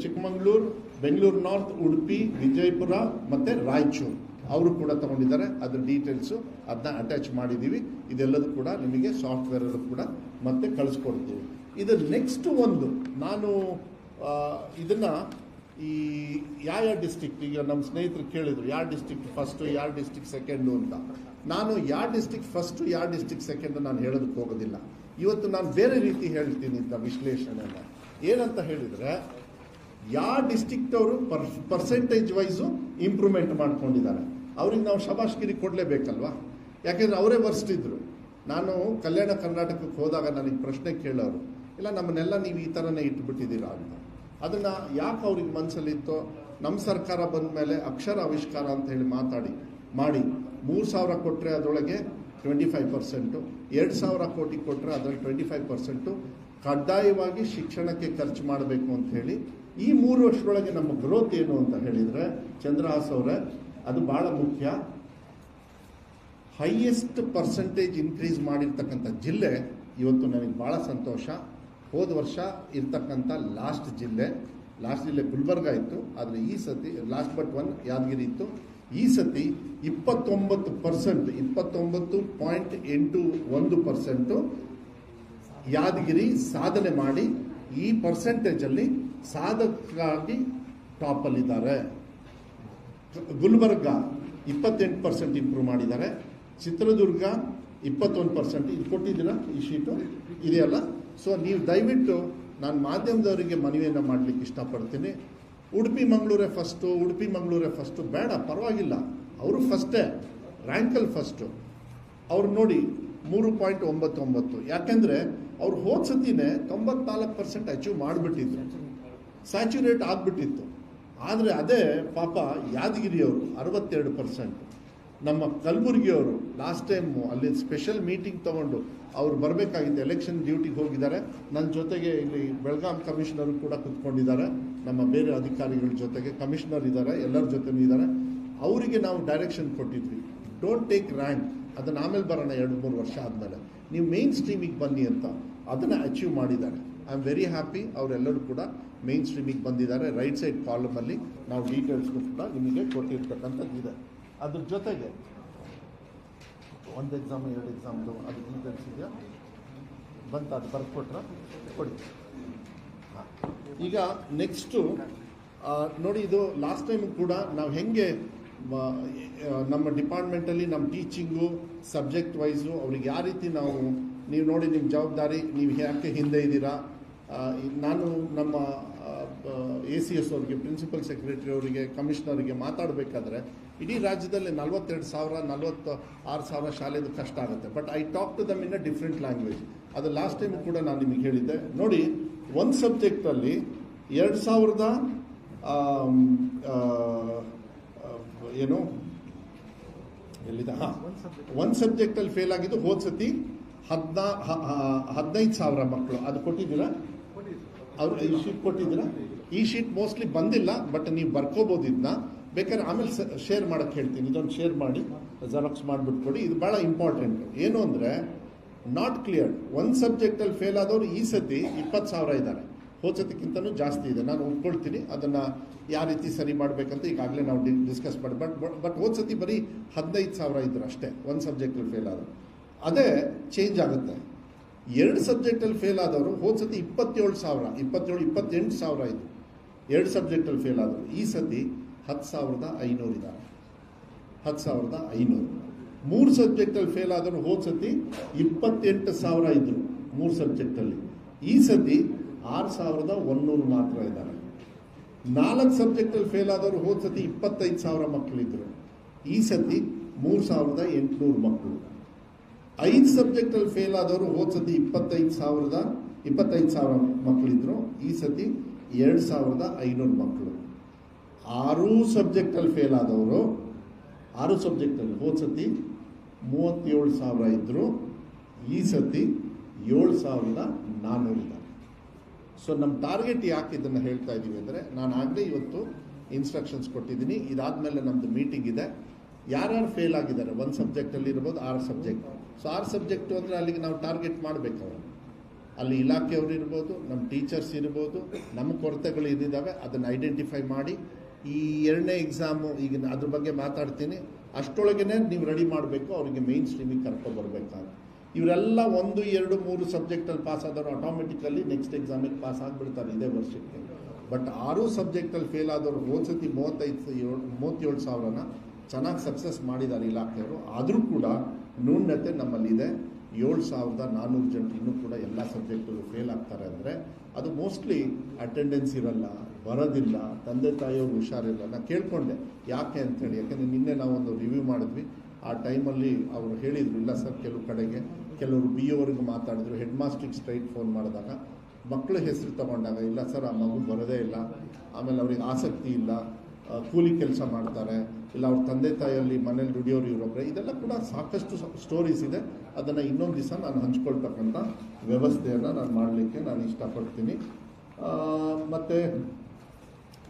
ಚಿಕ್ಕಮಗಳೂರು, ಬೆಂಗಳೂರು ನಾರ್ತ್, ಉಡುಪಿ, ವಿಜಯಪುರ ಮತ್ತು ರಾಯಚೂರು ಅವರು ಕೂಡ ತಗೊಂಡಿದ್ದಾರೆ. ಅದ್ರ ಡೀಟೇಲ್ಸು ಅದನ್ನ ಅಟ್ಯಾಚ್ ಮಾಡಿದ್ದೀವಿ. ಇದೆಲ್ಲದೂ ಕೂಡ ನಿಮಗೆ ಸಾಫ್ಟ್ವೇರಲ್ಲೂ ಕೂಡ ಮತ್ತೆ ಕಳಿಸ್ಕೊಡ್ತೀವಿ. ಇದು ನೆಕ್ಸ್ಟ್ ಒಂದು ನಾನು ಇದನ್ನು ಈ ಯಾವ ಡಿಸ್ಟಿಕ್ಟ್, ಈಗ ನಮ್ಮ ಸ್ನೇಹಿತರು ಕೇಳಿದರು ಯಾವ ಡಿಸ್ಟಿಕ್ಟ್ ಫಸ್ಟು ಯಾವ ಡಿಸ್ಟಿಕ್ ಸೆಕೆಂಡು ಅಂತ. ನಾನು ಯಾವ ಡಿಸ್ಟಿಕ್ ಫಸ್ಟು ಯಾವ ಡಿಸ್ಟಿಕ್ ಸೆಕೆಂಡು ನಾನು ಹೇಳೋದಕ್ಕೆ ಹೋಗೋದಿಲ್ಲ. ಇವತ್ತು ನಾನು ಬೇರೆ ರೀತಿ ಹೇಳ್ತೀನಿ ಅಂತ ವಿಶ್ಲೇಷಣೆನ. ಏನಂತ ಹೇಳಿದರೆ, ಯಾವ ಡಿಸ್ಟಿಕ್ಟವರು ಪರ್ಸೆಂಟೇಜ್ ವೈಸು ಇಂಪ್ರೂವ್ಮೆಂಟ್ ಮಾಡ್ಕೊಂಡಿದ್ದಾರೆ, ಅವ್ರಿಗೆ ನಾವು ಶಬಾಷ್ಗಿರಿ ಕೊಡಲೇಬೇಕಲ್ವಾ? ಯಾಕೆಂದರೆ ಅವರೇ ವರ್ಸ್ಟಿದ್ರು. ನಾನು ಕಲ್ಯಾಣ ಕರ್ನಾಟಕಕ್ಕೆ ಹೋದಾಗ ನನಗೆ ಪ್ರಶ್ನೆ ಕೇಳೋರು, ಇಲ್ಲ ನಮ್ಮನ್ನೆಲ್ಲ ನೀವು ಈ ಥರನೇ ಇಟ್ಬಿಟ್ಟಿದ್ದೀರಾ ಅಂತ. ಅದನ್ನು ಯಾಕೆ ಅವ್ರಿಗೆ ಮನಸ್ಸಲ್ಲಿತ್ತೋ, ನಮ್ಮ ಸರ್ಕಾರ ಬಂದ ಮೇಲೆ ಅಕ್ಷರ ಆವಿಷ್ಕಾರ ಅಂತ ಹೇಳಿ ಮಾಡಿ 3,000 ಕೊಟ್ಟರೆ ಅದರೊಳಗೆ 25%, 2,000 ಕೋಟಿ ಕೊಟ್ಟರೆ ಅದರಲ್ಲಿ 25% ಕಡ್ಡಾಯವಾಗಿ ಶಿಕ್ಷಣಕ್ಕೆ ಖರ್ಚು ಮಾಡಬೇಕು ಅಂತ ಹೇಳಿ ಈ 3 ವರ್ಷದೊಳಗೆ ನಮ್ಮ ಗ್ರೋತ್ ಏನು ಅಂತ ಹೇಳಿದರೆ, ಚಂದ್ರಹಾಸ್ ಅವರೇ, ಅದು ಭಾಳ ಮುಖ್ಯ. ಹೈಯೆಸ್ಟ್ ಪರ್ಸೆಂಟೇಜ್ ಇನ್ಕ್ರೀಸ್ ಮಾಡಿರ್ತಕ್ಕಂಥ ಜಿಲ್ಲೆ ಇವತ್ತು ನನಗೆ ಭಾಳ ಸಂತೋಷ. ಹೋದ ವರ್ಷ ಇರ್ತಕ್ಕಂಥ ಲಾಸ್ಟ್ ಜಿಲ್ಲೆ ಗುಲ್ಬರ್ಗ ಇತ್ತು, ಆದರೆ ಈ ಸತಿ ಲಾಸ್ಟ್ ಬಟ್ ಒನ್ ಯಾದಗಿರಿ ಇತ್ತು. ಈ ಸತಿ 29%, 29.81% ಯಾದಗಿರಿ ಸಾಧನೆ ಮಾಡಿ ಈ ಪರ್ಸೆಂಟೇಜಲ್ಲಿ ಸಾಧಕರಾಗಿ ಟಾಪಲ್ಲಿದ್ದಾರೆ. ಗುಲ್ಬರ್ಗ 28% ಇಂಪ್ರೂವ್ ಮಾಡಿದ್ದಾರೆ. ಚಿತ್ರದುರ್ಗ 21%. ಇದು ಕೊಟ್ಟಿದ್ದೀರಾ ಈ ಶೀಟು ಇದೆಯಲ್ಲ? ಸೊ ನೀವು ದಯವಿಟ್ಟು ನಾನು ಮಾಧ್ಯಮದವರಿಗೆ ಮನವಿಯನ್ನು ಮಾಡಲಿಕ್ಕೆ ಇಷ್ಟಪಡ್ತೀನಿ. ಉಡುಪಿ ಮಂಗಳೂರೇ ಫಸ್ಟು ಬೇಡ, ಪರವಾಗಿಲ್ಲ, ಅವರು ಫಸ್ಟೇ ರ್ಯಾಂಕಲ್ಲಿ ಫಸ್ಟು. ಅವ್ರು ನೋಡಿ 3.99. ಯಾಕೆಂದರೆ ಅವ್ರು ಹೋದ ಸತಿನೇ 94% ಅಚೀವ್ ಮಾಡಿಬಿಟ್ಟಿದ್ರು, ಸ್ಯಾಚುರೇಟ್ ಆಗಿಬಿಟ್ಟಿತ್ತು. ಆದರೆ ಅದೇ ಪಾಪ ಯಾದಗಿರಿಯವರು 62%, ನಮ್ಮ ಕಲಬುರಗಿಯವರು ಲಾಸ್ಟ್ ಟೈಮು ಅಲ್ಲಿ ಸ್ಪೆಷಲ್ ಮೀಟಿಂಗ್ ತೊಗೊಂಡು ಅವ್ರು ಬರಬೇಕಾಗಿತ್ತು, ಎಲೆಕ್ಷನ್ ಡ್ಯೂಟಿಗೆ ಹೋಗಿದ್ದಾರೆ. ನನ್ನ ಜೊತೆಗೆ ಇಲ್ಲಿ ಬೆಳಗಾಂ ಕಮಿಷನರು ಕೂಡ ಕೂತ್ಕೊಂಡಿದ್ದಾರೆ, ನಮ್ಮ ಬೇರೆ ಅಧಿಕಾರಿಗಳ ಜೊತೆಗೆ ಕಮಿಷನರ್ ಇದ್ದಾರೆ, ಎಲ್ಲರ ಜೊತೆನೂ ಇದ್ದಾರೆ. ಅವರಿಗೆ ನಾವು ಡೈರೆಕ್ಷನ್ ಕೊಟ್ಟಿದ್ವಿ, ಡೋಂಟ್ ಟೇಕ್ ರ್ಯಾಂಕ್, ಅದನ್ನು ಆಮೇಲೆ ಬರೋಣ 2-3 ವರ್ಷ ಆದಮೇಲೆ, ನೀವು ಮೇನ್ ಸ್ಟ್ರೀಮಿಗೆ ಬನ್ನಿ ಅಂತ. ಅದನ್ನು ಅಚೀವ್ ಮಾಡಿದ್ದಾರೆ. I am very happy. ಅವರೆಲ್ಲರೂ ಕೂಡ ಮೇನ್ ಸ್ಟ್ರೀಮಿಗೆ ಬಂದಿದ್ದಾರೆ. ರೈಟ್ ಸೈಡ್ ಕಾಲಮಲ್ಲಿ ನಾವು ಡೀಟೇಲ್ಸ್ನು ಕೂಡ ನಿಮಗೆ ಕೊಟ್ಟಿರ್ತಕ್ಕಂಥದ್ದು ಇದೆ. ಅದ್ರ ಜೊತೆಗೆ ಒಂದು ಎಕ್ಸಾಮ್ 2 ಎಕ್ಸಾಮ್ದು ಅದು ಡೀಟೇಲ್ಸ್ ಇದೆಯಾ ಬಂತ, ಅದು ಬರ್ಕೊಟ್ರ ಕೊಡಿ. ಹಾಂ, ಈಗ ನೆಕ್ಸ್ಟು ನೋಡಿ, ಇದು ಲಾಸ್ಟ್ ಟೈಮು ಕೂಡ ನಾವು ಹೆಂಗೆ ನಮ್ಮ ಡಿಪಾರ್ಟ್ಮೆಂಟಲ್ಲಿ ನಮ್ಮ ಟೀಚಿಂಗು ಸಬ್ಜೆಕ್ಟ್ ವೈಸು ಅವ್ರಿಗೆ ಯಾವ ರೀತಿ ನೀವು ನೋಡಿ ನಿಮ್ಮ ಜವಾಬ್ದಾರಿ, ನೀವು ಯಾಕೆ ಹಿಂದೆ ಇದ್ದೀರಾ. ನಾನು ನಮ್ಮ ACS ಅವರಿಗೆ, ಪ್ರಿನ್ಸಿಪಲ್ ಸೆಕ್ರೆಟರಿ ಅವರಿಗೆ, ಕಮಿಷನರಿಗೆ ಮಾತಾಡಬೇಕಾದ್ರೆ ಇಡೀ ರಾಜ್ಯದಲ್ಲಿ 42,000 46,000 ಶಾಲೆದು ಕಷ್ಟ ಆಗುತ್ತೆ. But I talk to them in a different language. ಅದು ಲಾಸ್ಟ್ ಟೈಮ್ ಕೂಡ ನಾನು ನಿಮಗೆ ಹೇಳಿದ್ದೆ. ನೋಡಿ, ಒಂದು ಸಬ್ಜೆಕ್ಟಲ್ಲಿ 2000 ಏನು ಎಲ್ಲಿದೆ, ಒಂದು ಸಬ್ಜೆಕ್ಟಲ್ಲಿ ಫೇಲ್ ಆಗಿದ್ದು ಹೋದ ಸತಿ 15,000 ಮಕ್ಕಳು. ಅದು ಕೊಟ್ಟಿದ್ದೀರಾ? ಅವ್ರು ಈ ಶೀಟ್ ಕೊಟ್ಟಿದ್ದೀರಾ? ಈ ಶೀಟ್ ಮೋಸ್ಟ್ಲಿ ಬಂದಿಲ್ಲ, ಬಟ್ ನೀವು ಬರ್ಕೋಬೋದು. ಇದನ್ನ ಬೇಕಾದ್ರೆ ಆಮೇಲೆ ಶೇರ್ ಮಾಡೋಕ್ಕೆ ಹೇಳ್ತೀನಿ. ಇದೊಂದು ಶೇರ್ ಮಾಡಿ ಜೆರಾಕ್ಸ್ ಮಾಡಿಬಿಟ್ಟು ಕೊಡಿ. ಇದು ಭಾಳ ಇಂಪಾರ್ಟೆಂಟು. ಏನು ಅಂದರೆ, ನಾಟ್ ಕ್ಲಿಯರ್, ಒಂದು ಸಬ್ಜೆಕ್ಟಲ್ಲಿ ಫೇಲ್ ಆದವರು ಈ ಸತಿ 20,000 ಇದ್ದಾರೆ. ಹೋದ ಸತಿಕ್ಕಿಂತನೂ ಜಾಸ್ತಿ ಇದೆ. ನಾನು ಒಪ್ಕೊಳ್ತೀನಿ. ಅದನ್ನು ಯಾವ ರೀತಿ ಸರಿ ಮಾಡಬೇಕಂತ ಈಗಾಗಲೇ ನಾವು ಡಿಸ್ಕಸ್ ಮಾಡಿ. ಬಟ್ ಹೋದ ಸತಿ ಬರೀ 15,000 ಇದ್ರು ಅಷ್ಟೇ ಒಂದು ಸಬ್ಜೆಕ್ಟಲ್ಲಿ ಫೇಲ್ ಆದರು. ಅದೇ ಚೇಂಜ್ ಆಗುತ್ತೆ. 2 ಸಬ್ಜೆಕ್ಟಲ್ಲಿ ಫೇಲ್ ಆದವರು ಹೋದ ಸತಿ 28,000 ಇದ್ರು. 2 ಸಬ್ಜೆಕ್ಟಲ್ಲಿ ಫೇಲ್ ಆದರು. ಈ ಸತಿ 10,500 ಇದ್ದಾರೆ. 10,500. 3 ಸಬ್ಜೆಕ್ಟಲ್ಲಿ ಫೇಲ್ ಆದವರು ಹೋದ ಸತಿ 28,000 ಇದ್ದರು 3 ಸಬ್ಜೆಕ್ಟಲ್ಲಿ. ಈ ಸತಿ 6,100 ಮಾತ್ರ ಇದ್ದಾರೆ. 4 ಸಬ್ಜೆಕ್ಟಲ್ಲಿ ಫೇಲ್ ಆದವರು ಹೋದ ಸತಿ 25,000 ಮಕ್ಕಳಿದ್ರು. ಈ ಸತಿ 3,800 ಮಕ್ಕಳು. 5 ಸಬ್ಜೆಕ್ಟಲ್ಲಿ ಫೇಲ್ ಆದವರು ಹೋದ ಸತಿ 25,000 ಮಕ್ಕಳಿದ್ರು. ಈ ಸತಿ 2,500 ಮಕ್ಕಳು. 6 ಸಬ್ಜೆಕ್ಟಲ್ಲಿ ಫೇಲ್ ಆದವರು 6 ಸಬ್ಜೆಕ್ಟಲ್ಲಿ ಹೋದ ಸತಿ 37,000 ಇದ್ದರು. ಈ ಸತಿ 7,400 ಇದ್ದಾರೆ. ಸೊ ನಮ್ಮ ಟಾರ್ಗೆಟ್ ಯಾಕೆ ಇದನ್ನು ಹೇಳ್ತಾ ಇದ್ದೀವಿ ಅಂದರೆ, ನಾನು ಆಗಲೇ ಇವತ್ತು ಇನ್ಸ್ಟ್ರಕ್ಷನ್ಸ್ ಕೊಟ್ಟಿದ್ದೀನಿ. ಇದಾದಮೇಲೆ ನಮ್ಮದು ಮೀಟಿಂಗ್ ಇದೆ. ಯಾರ್ಯಾರು ಫೇಲ್ ಆಗಿದ್ದಾರೆ, 1 ಸಬ್ಜೆಕ್ಟಲ್ಲಿ ಇರ್ಬೋದು, 6 ಸಬ್ಜೆಕ್ಟ್. ಸೊ 6 ಸಬ್ಜೆಕ್ಟು ಅಂದರೆ ಅಲ್ಲಿಗೆ ನಾವು ಟಾರ್ಗೆಟ್ ಮಾಡಬೇಕು. ಅವರು ಅಲ್ಲಿ ಇಲಾಖೆಯವರು ಇರ್ಬೋದು, ನಮ್ಮ ಟೀಚರ್ಸ್ ಇರ್ಬೋದು, ನಮ್ಮ ಕೊರತೆಗಳು ಏನಿದ್ದಾವೆ ಅದನ್ನು ಐಡೆಂಟಿಫೈ ಮಾಡಿ ಈ 2ನೇ ಎಕ್ಸಾಮು ಈಗ ಅದ್ರ ಬಗ್ಗೆ ಮಾತಾಡ್ತೀನಿ. ಅಷ್ಟೊಳಗೇ ನೀವು ರೆಡಿ ಮಾಡಬೇಕು, ಅವರಿಗೆ ಮೇನ್ ಸ್ಟ್ರೀಮಿಗೆ ಕರ್ಕೊಂಡು ಬರಬೇಕಾದ್ರೆ. ಇವರೆಲ್ಲ 1, 2, 3 ಸಬ್ಜೆಕ್ಟಲ್ಲಿ ಪಾಸ್ ಆದವರು ಆಟೋಮೆಟಿಕಲಿ ನೆಕ್ಸ್ಟ್ ಎಕ್ಸಾಮಿಗೆ ಪಾಸ್ ಆಗಿಬಿಡ್ತಾರೆ ಇದೇ ವರ್ಷಕ್ಕೆ. ಬಟ್ 6 ಸಬ್ಜೆಕ್ಟಲ್ಲಿ ಫೇಲ್ ಆದವರು ಹೋದ ಸತಿ 37,000ನ ಚೆನ್ನಾಗಿ ಸಕ್ಸಸ್ ಮಾಡಿದ್ದಾರೆ ಇಲಾಖೆಯವರು. ಆದರೂ ಕೂಡ ನ್ಯೂನತೆ ನಮ್ಮಲ್ಲಿದೆ. 7,400 ಜನರು ಇನ್ನೂ ಕೂಡ ಎಲ್ಲ ಸಬ್ಜೆಕ್ಟಲ್ಲೂ ಫೇಲ್ ಆಗ್ತಾರೆ. ಅಂದರೆ ಅದು ಮೋಸ್ಟ್ಲಿ ಅಟೆಂಡೆನ್ಸ್ ಇರಲ್ಲ, ಬರೋದಿಲ್ಲ, ತಂದೆ ತಾಯಿಯವರು ಹುಷಾರಿಲ್ಲ. ನಾನು ಕೇಳಿಕೊಂಡೆ ಯಾಕೆ ಅಂಥೇಳಿ. ಯಾಕೆಂದರೆ ನಿನ್ನೆ ನಾವು ಒಂದು ರಿವ್ಯೂ ಮಾಡಿದ್ವಿ. ಆ ಟೈಮಲ್ಲಿ ಅವರು ಹೇಳಿದರು, ಇಲ್ಲ ಸರ್, ಕೆಲವರು ಬಿ ಅವ್ರಿಗೆ ಮಾತಾಡಿದ್ರು. ಹೆಡ್ ಮಾಸ್ಟ್ರಿಗೆ ಸ್ಟ್ರೈಟ್ ಫೋನ್ ಮಾಡಿದಾಗ ಮಕ್ಕಳ ಹೆಸರು ತಗೊಂಡಾಗ, ಇಲ್ಲ ಸರ್, ಆ ಮಗು ಬರೋದೇ ಇಲ್ಲ, ಆಮೇಲೆ ಅವ್ರಿಗೆ ಆಸಕ್ತಿ ಇಲ್ಲ, ಕೂಲಿ ಕೆಲಸ ಮಾಡ್ತಾರೆ, ಇಲ್ಲ ಅವ್ರ ತಂದೆ ತಾಯಿಯಲ್ಲಿ ಮನೇಲಿ ದುಡಿಯೋರು ಇವರೊಬ್ಬರೇ. ಇದೆಲ್ಲ ಕೂಡ ಸಾಕಷ್ಟು ಸ್ಟೋರೀಸ್ ಇದೆ. ಅದನ್ನು ಇನ್ನೊಂದು ದಿವಸ ನಾನು ಹಂಚ್ಕೊಳ್ತಕ್ಕಂಥ ವ್ಯವಸ್ಥೆಯನ್ನು ನಾನು ಮಾಡಲಿಕ್ಕೆ ನಾನು ಇಷ್ಟಪಡ್ತೀನಿ. ಮತ್ತು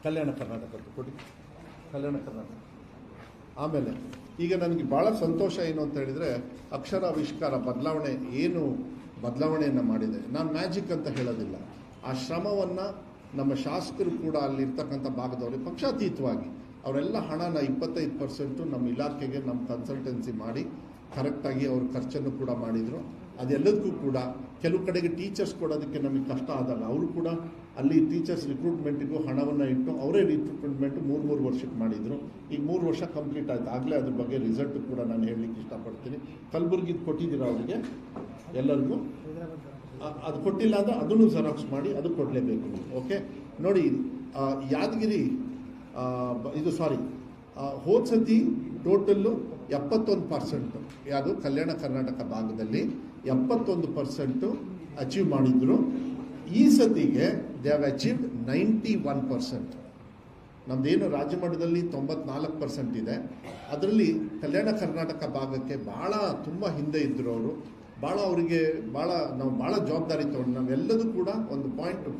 ಕಲ್ಯಾಣ ಕರ್ನಾಟಕದ್ದು ಕೊಡಿ, ಕಲ್ಯಾಣ ಕರ್ನಾಟಕ. ಆಮೇಲೆ ಈಗ ನನಗೆ ಭಾಳ ಸಂತೋಷ ಏನು ಅಂತ ಹೇಳಿದರೆ, ಅಕ್ಷರಾವಿಷ್ಕಾರ ಬದಲಾವಣೆಯನ್ನು ಮಾಡಿದೆ. ನಾನು ಮ್ಯಾಜಿಕ್ ಅಂತ ಹೇಳೋದಿಲ್ಲ. ಆ ಶ್ರಮವನ್ನು ನಮ್ಮ ಶಾಸಕರು ಕೂಡ ಅಲ್ಲಿರ್ತಕ್ಕಂಥ ಭಾಗದವರು ಪಕ್ಷಾತೀತವಾಗಿ ಅವರೆಲ್ಲ ಹಣನ 25% ನಮ್ಮ ಇಲಾಖೆಗೆ, ನಮ್ಮ ಕನ್ಸಲ್ಟೆನ್ಸಿ ಮಾಡಿ ಕರೆಕ್ಟಾಗಿ ಅವ್ರ ಖರ್ಚನ್ನು ಕೂಡ ಮಾಡಿದರು. ಅದೆಲ್ಲದಕ್ಕೂ ಕೂಡ ಕೆಲವು ಕಡೆಗೆ ಟೀಚರ್ಸ್ ಕೊಡೋದಕ್ಕೆ ನಮಗೆ ಕಷ್ಟ ಆದಾಗ ಅವರು ಕೂಡ ಅಲ್ಲಿ ಟೀಚರ್ಸ್ ರಿಕ್ರೂಟ್ಮೆಂಟಿಗೂ ಹಣವನ್ನು ಇಟ್ಟು ಅವರೇ ರಿಕ್ರೂಟ್ಮೆಂಟು 3 ವರ್ಷಕ್ಕೆ ಮಾಡಿದರು. ಈಗ 3 ವರ್ಷ ಕಂಪ್ಲೀಟ್ ಆಯಿತು. ಆಗಲೇ ಅದ್ರ ಬಗ್ಗೆ ರಿಸಲ್ಟ್ ಕೂಡ ನಾನು ಹೇಳಲಿಕ್ಕೆ ಇಷ್ಟಪಡ್ತೀನಿ. ಕಲಬುರಗಿದು ಕೊಟ್ಟಿದ್ದೀರಾ ಅವರಿಗೆ ಎಲ್ಲರಿಗೂ? ಅದು ಕೊಟ್ಟಿಲ್ಲ ಅಂದರೆ ಅದನ್ನು ಜೆರಾಕ್ಸ್ ಮಾಡಿ ಅದು ಕೊಡಲೇಬೇಕು ನೀವು. ಓಕೆ, ನೋಡಿ, ಯಾದಗಿರಿ ಹೋದ ಸತಿ ಟೋಟಲ್ಲು 71%, ಯಾವುದು ಕಲ್ಯಾಣ ಕರ್ನಾಟಕ ಭಾಗದಲ್ಲಿ 71% ಅಚೀವ್ ಮಾಡಿದ್ರು. ಈ ಸತಿಗೆ ದೇ ಹ್ಯಾವ್ ಅಚೀವ್ಡ್ 91%. ನಮ್ಮದೇನು ರಾಜ್ಯ ಮಟ್ಟದಲ್ಲಿ 94% ಇದೆ. ಅದರಲ್ಲಿ ಕಲ್ಯಾಣ ಕರ್ನಾಟಕ ಭಾಗಕ್ಕೆ ತುಂಬ ಹಿಂದೆ ಇದ್ದರು ಅವರು. ನಾವು ಭಾಳ ಜವಾಬ್ದಾರಿ ತೊಗೊಂಡು ನಾವೆಲ್ಲದೂ ಕೂಡ ಒಂದು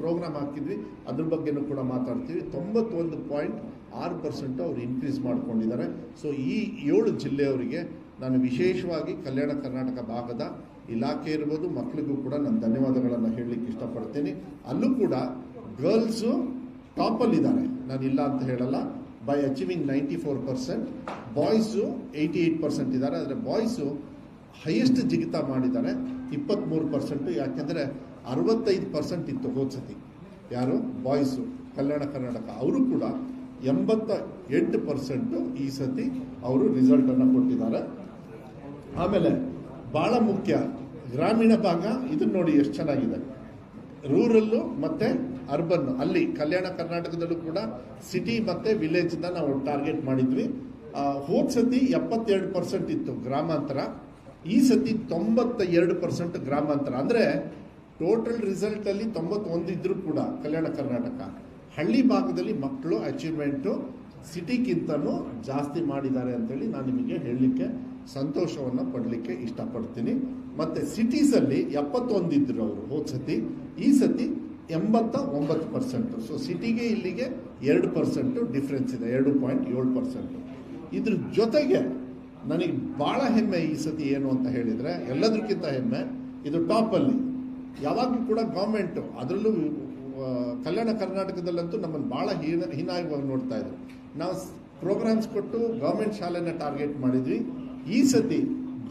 ಪ್ರೋಗ್ರಾಮ್ ಹಾಕಿದ್ವಿ. ಅದ್ರ ಬಗ್ಗೆನೂ ಕೂಡ ಮಾತಾಡ್ತೀವಿ. 91.6% ಅವರು ಇನ್ಕ್ರೀಸ್ ಮಾಡ್ಕೊಂಡಿದ್ದಾರೆ. ಸೊ ಈ 7 ಜಿಲ್ಲೆಯವರಿಗೆ ನಾನು ವಿಶೇಷವಾಗಿ ಕಲ್ಯಾಣ ಕರ್ನಾಟಕ ಭಾಗದ ಇಲಾಖೆ ಇರ್ಬೋದು, ಮಕ್ಕಳಿಗೂ ಕೂಡ ನಾನು ಧನ್ಯವಾದಗಳನ್ನು ಹೇಳಲಿಕ್ಕೆ ಇಷ್ಟಪಡ್ತೀನಿ. ಅಲ್ಲೂ ಕೂಡ ಗರ್ಲ್ಸು ಟಾಪಲ್ಲಿದ್ದಾರೆ, ನಾನು ಇಲ್ಲ ಅಂತ ಹೇಳಲ್ಲ, ಬೈ ಅಚೀವಿಂಗ್ 94%. ಬಾಯ್ಸು 88% ಇದ್ದಾರೆ. ಆದರೆ ಬಾಯ್ಸು ಹೈಯೆಸ್ಟ್ ಜಿಗಿತ ಮಾಡಿದ್ದಾರೆ 23%. ಯಾಕೆಂದರೆ 65% ಇತ್ತು ಹೋದ ಸತಿ. ಯಾರು? ಬಾಯ್ಸು ಕಲ್ಯಾಣ ಕರ್ನಾಟಕ. ಅವರು ಕೂಡ 88% ಈ ಸತಿ ಅವರು ರಿಸಲ್ಟನ್ನು ಕೊಟ್ಟಿದ್ದಾರೆ. ಆಮೇಲೆ ಭಾಳ ಮುಖ್ಯ ಗ್ರಾಮೀಣ ಭಾಗ. ಇದನ್ನು ನೋಡಿ ಎಷ್ಟು ಚೆನ್ನಾಗಿದೆ. ರೂರಲ್ಲು ಮತ್ತು ಅರ್ಬನ್, ಅಲ್ಲಿ ಕಲ್ಯಾಣ ಕರ್ನಾಟಕದಲ್ಲೂ ಕೂಡ ಸಿಟಿ ಮತ್ತು ವಿಲೇಜ್ನ ನಾವು ಟಾರ್ಗೆಟ್ ಮಾಡಿದ್ವಿ. ಹೋದ ಸತಿ 72% ಇತ್ತು ಗ್ರಾಮಾಂತರ. ಈ ಸತಿ 92% ಗ್ರಾಮಾಂತರ. ಅಂದರೆ ಟೋಟಲ್ ರಿಸಲ್ಟಲ್ಲಿ 91 ಇದ್ದರೂ ಕೂಡ ಕಲ್ಯಾಣ ಕರ್ನಾಟಕ, ಹಳ್ಳಿ ಭಾಗದಲ್ಲಿ ಮಕ್ಕಳು ಅಚೀವ್ಮೆಂಟು ಸಿಟಿಗಿಂತನೂ ಜಾಸ್ತಿ ಮಾಡಿದ್ದಾರೆ ಅಂತೇಳಿ ನಾನು ನಿಮಗೆ ಹೇಳಲಿಕ್ಕೆ ಸಂತೋಷವನ್ನು ಪಡಲಿಕ್ಕೆ ಇಷ್ಟಪಡ್ತೀನಿ. ಮತ್ತು ಸಿಟೀಸಲ್ಲಿ 71 ಇದ್ದರು ಅವರು ಹೋದ ಸತಿ. ಈ ಸತಿ 89%. ಸೊ ಸಿಟಿಗೆ ಇಲ್ಲಿಗೆ 2% ಡಿಫ್ರೆನ್ಸ್ ಇದೆ, 2.7%. ಇದ್ರ ಜೊತೆಗೆ ನನಗೆ ಭಾಳ ಹೆಮ್ಮೆ ಈ ಸತಿ ಏನು ಅಂತ ಹೇಳಿದರೆ, ಎಲ್ಲದಕ್ಕಿಂತ ಹೆಮ್ಮೆ ಇದು ಟಾಪಲ್ಲಿ. ಯಾವಾಗಲೂ ಕೂಡ ಗೌರ್ಮೆಂಟು, ಅದರಲ್ಲೂ ಕಲ್ಯಾಣ ಕರ್ನಾಟಕದಲ್ಲಂತೂ ನಮ್ಮನ್ನು ಭಾಳ ಹೀನಾಯವಾಗಿ ನೋಡ್ತಾ ಇದ್ರು. ನಾವು ಪ್ರೋಗ್ರಾಮ್ಸ್ ಕೊಟ್ಟು ಗೌರ್ಮೆಂಟ್ ಶಾಲೆನ ಟಾರ್ಗೆಟ್ ಮಾಡಿದ್ವಿ. ಈ ಸತಿ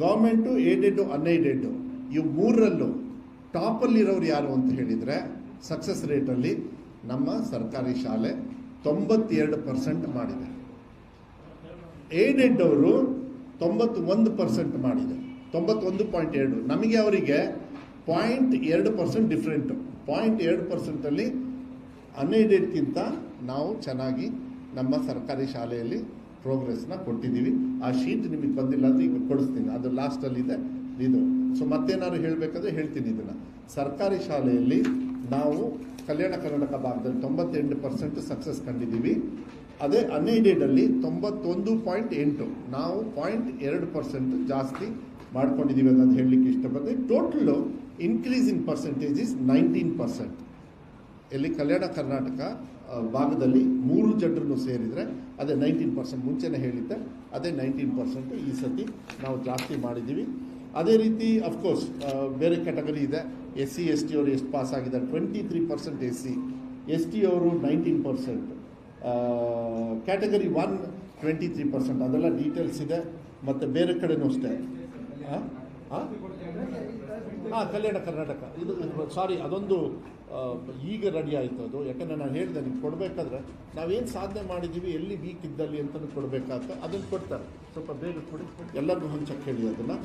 ಗೌರ್ಮೆಂಟು, ಏಡೆಡ್ಡು, ಅನ್ಏಡೆಡ್ಡು ಇವು 3ರಲ್ಲೂ ಟಾಪಲ್ಲಿರೋರು ಯಾರು ಅಂತ ಹೇಳಿದರೆ, ಸಕ್ಸಸ್ ರೇಟಲ್ಲಿ ನಮ್ಮ ಸರ್ಕಾರಿ ಶಾಲೆ 92% ಮಾಡಿದೆ. ಏಡೆಡ್ ಅವರು 91% ಮಾಡಿದೆ, 91.2. ನಮಗೆ ಅವರಿಗೆ 0.2% ಡಿಫ್ರೆಂಟು. 0.2%ಅಲ್ಲಿ ಅನ್ಏಡೆಡ್ಗಿಂತ ನಾವು ಚೆನ್ನಾಗಿ ನಮ್ಮ ಸರ್ಕಾರಿ ಶಾಲೆಯಲ್ಲಿ ಪ್ರೋಗ್ರೆಸ್ನ ಕೊಟ್ಟಿದ್ದೀವಿ. ಆ ಶೀಟ್ ನಿಮಗೆ ಬಂದಿಲ್ಲ ಅಂದರೆ ಈಗ ಕೊಡಿಸ್ತೀನಿ, ಅದು ಲಾಸ್ಟಲ್ಲಿದೆ, ಇದು. ಸೊ ಮತ್ತೇನಾದ್ರು ಹೇಳಬೇಕಾದ್ರೆ ಹೇಳ್ತೀನಿ ಇದನ್ನು. ಸರ್ಕಾರಿ ಶಾಲೆಯಲ್ಲಿ ನಾವು ಕಲ್ಯಾಣ ಕರ್ನಾಟಕ ಭಾಗದಲ್ಲಿ 98% ಸಕ್ಸಸ್ ಕಂಡಿದ್ದೀವಿ. ಅದೇ ಅನ್ಎಯ್ಡೆಡಲ್ಲಿ 91.8, ನಾವು 0.2% ಜಾಸ್ತಿ ಮಾಡ್ಕೊಂಡಿದ್ದೀವಿ ಅನ್ನೋದು ಹೇಳಲಿಕ್ಕೆ ಇಷ್ಟಪಡ್ತೀನಿ. Total increase in percentage is 19%. ಎಲ್ಲಿ ಕಲ್ಯಾಣ ಕರ್ನಾಟಕ ಭಾಗದಲ್ಲಿ 3 ಜನರನ್ನು ಸೇರಿದರೆ ಅದೇ 19%. ಮುಂಚೆನೇ ಹೇಳಿದ್ದೆ, ಅದೇ 19% ಈ ಸತಿ ನಾವು ಜಾಸ್ತಿ ಮಾಡಿದ್ದೀವಿ. ಅದೇ ರೀತಿ ಅಫ್ಕೋರ್ಸ್ ಬೇರೆ ಕ್ಯಾಟಗರಿ ಇದೆ. SC ST ಅವರು ಎಷ್ಟು ಪಾಸ್ ಆಗಿದ್ದಾರೆ, 23% SC, ST ಅವರು 19%, ಕ್ಯಾಟಗರಿ 1 23%. ಅದೆಲ್ಲ ಡೀಟೇಲ್ಸ್ ಇದೆ. ಮತ್ತು ಬೇರೆ ಕಡೆನೂ ಅಷ್ಟೇ. ಕಲ್ಯಾಣ ಕರ್ನಾಟಕ ಇದು ಸಾರಿ, ಅದೊಂದು ಈಗ ರೆಡಿ ಆಯಿತು ಅದು. ಯಾಕಂದರೆ ನಾನು ಹೇಳಿದೆ ನಿಮ್ಗೆ ಕೊಡಬೇಕಾದ್ರೆ ನಾವೇನು ಸಾಧನೆ ಮಾಡಿದ್ದೀವಿ, ಎಲ್ಲಿ ವೀಕ್ ಇದ್ದಲ್ಲಿ ಅಂತಲೂ ಕೊಡಬೇಕಾಗ್ತದೆ. ಅದನ್ನು ಕೊಡ್ತಾರೆ, ಸ್ವಲ್ಪ ಬೇಗ ಕೊಡಿ, ಎಲ್ಲರಿಗೂ ಹಂಚಕ್ಕೆ ಹೇಳಿ ಅದನ್ನು.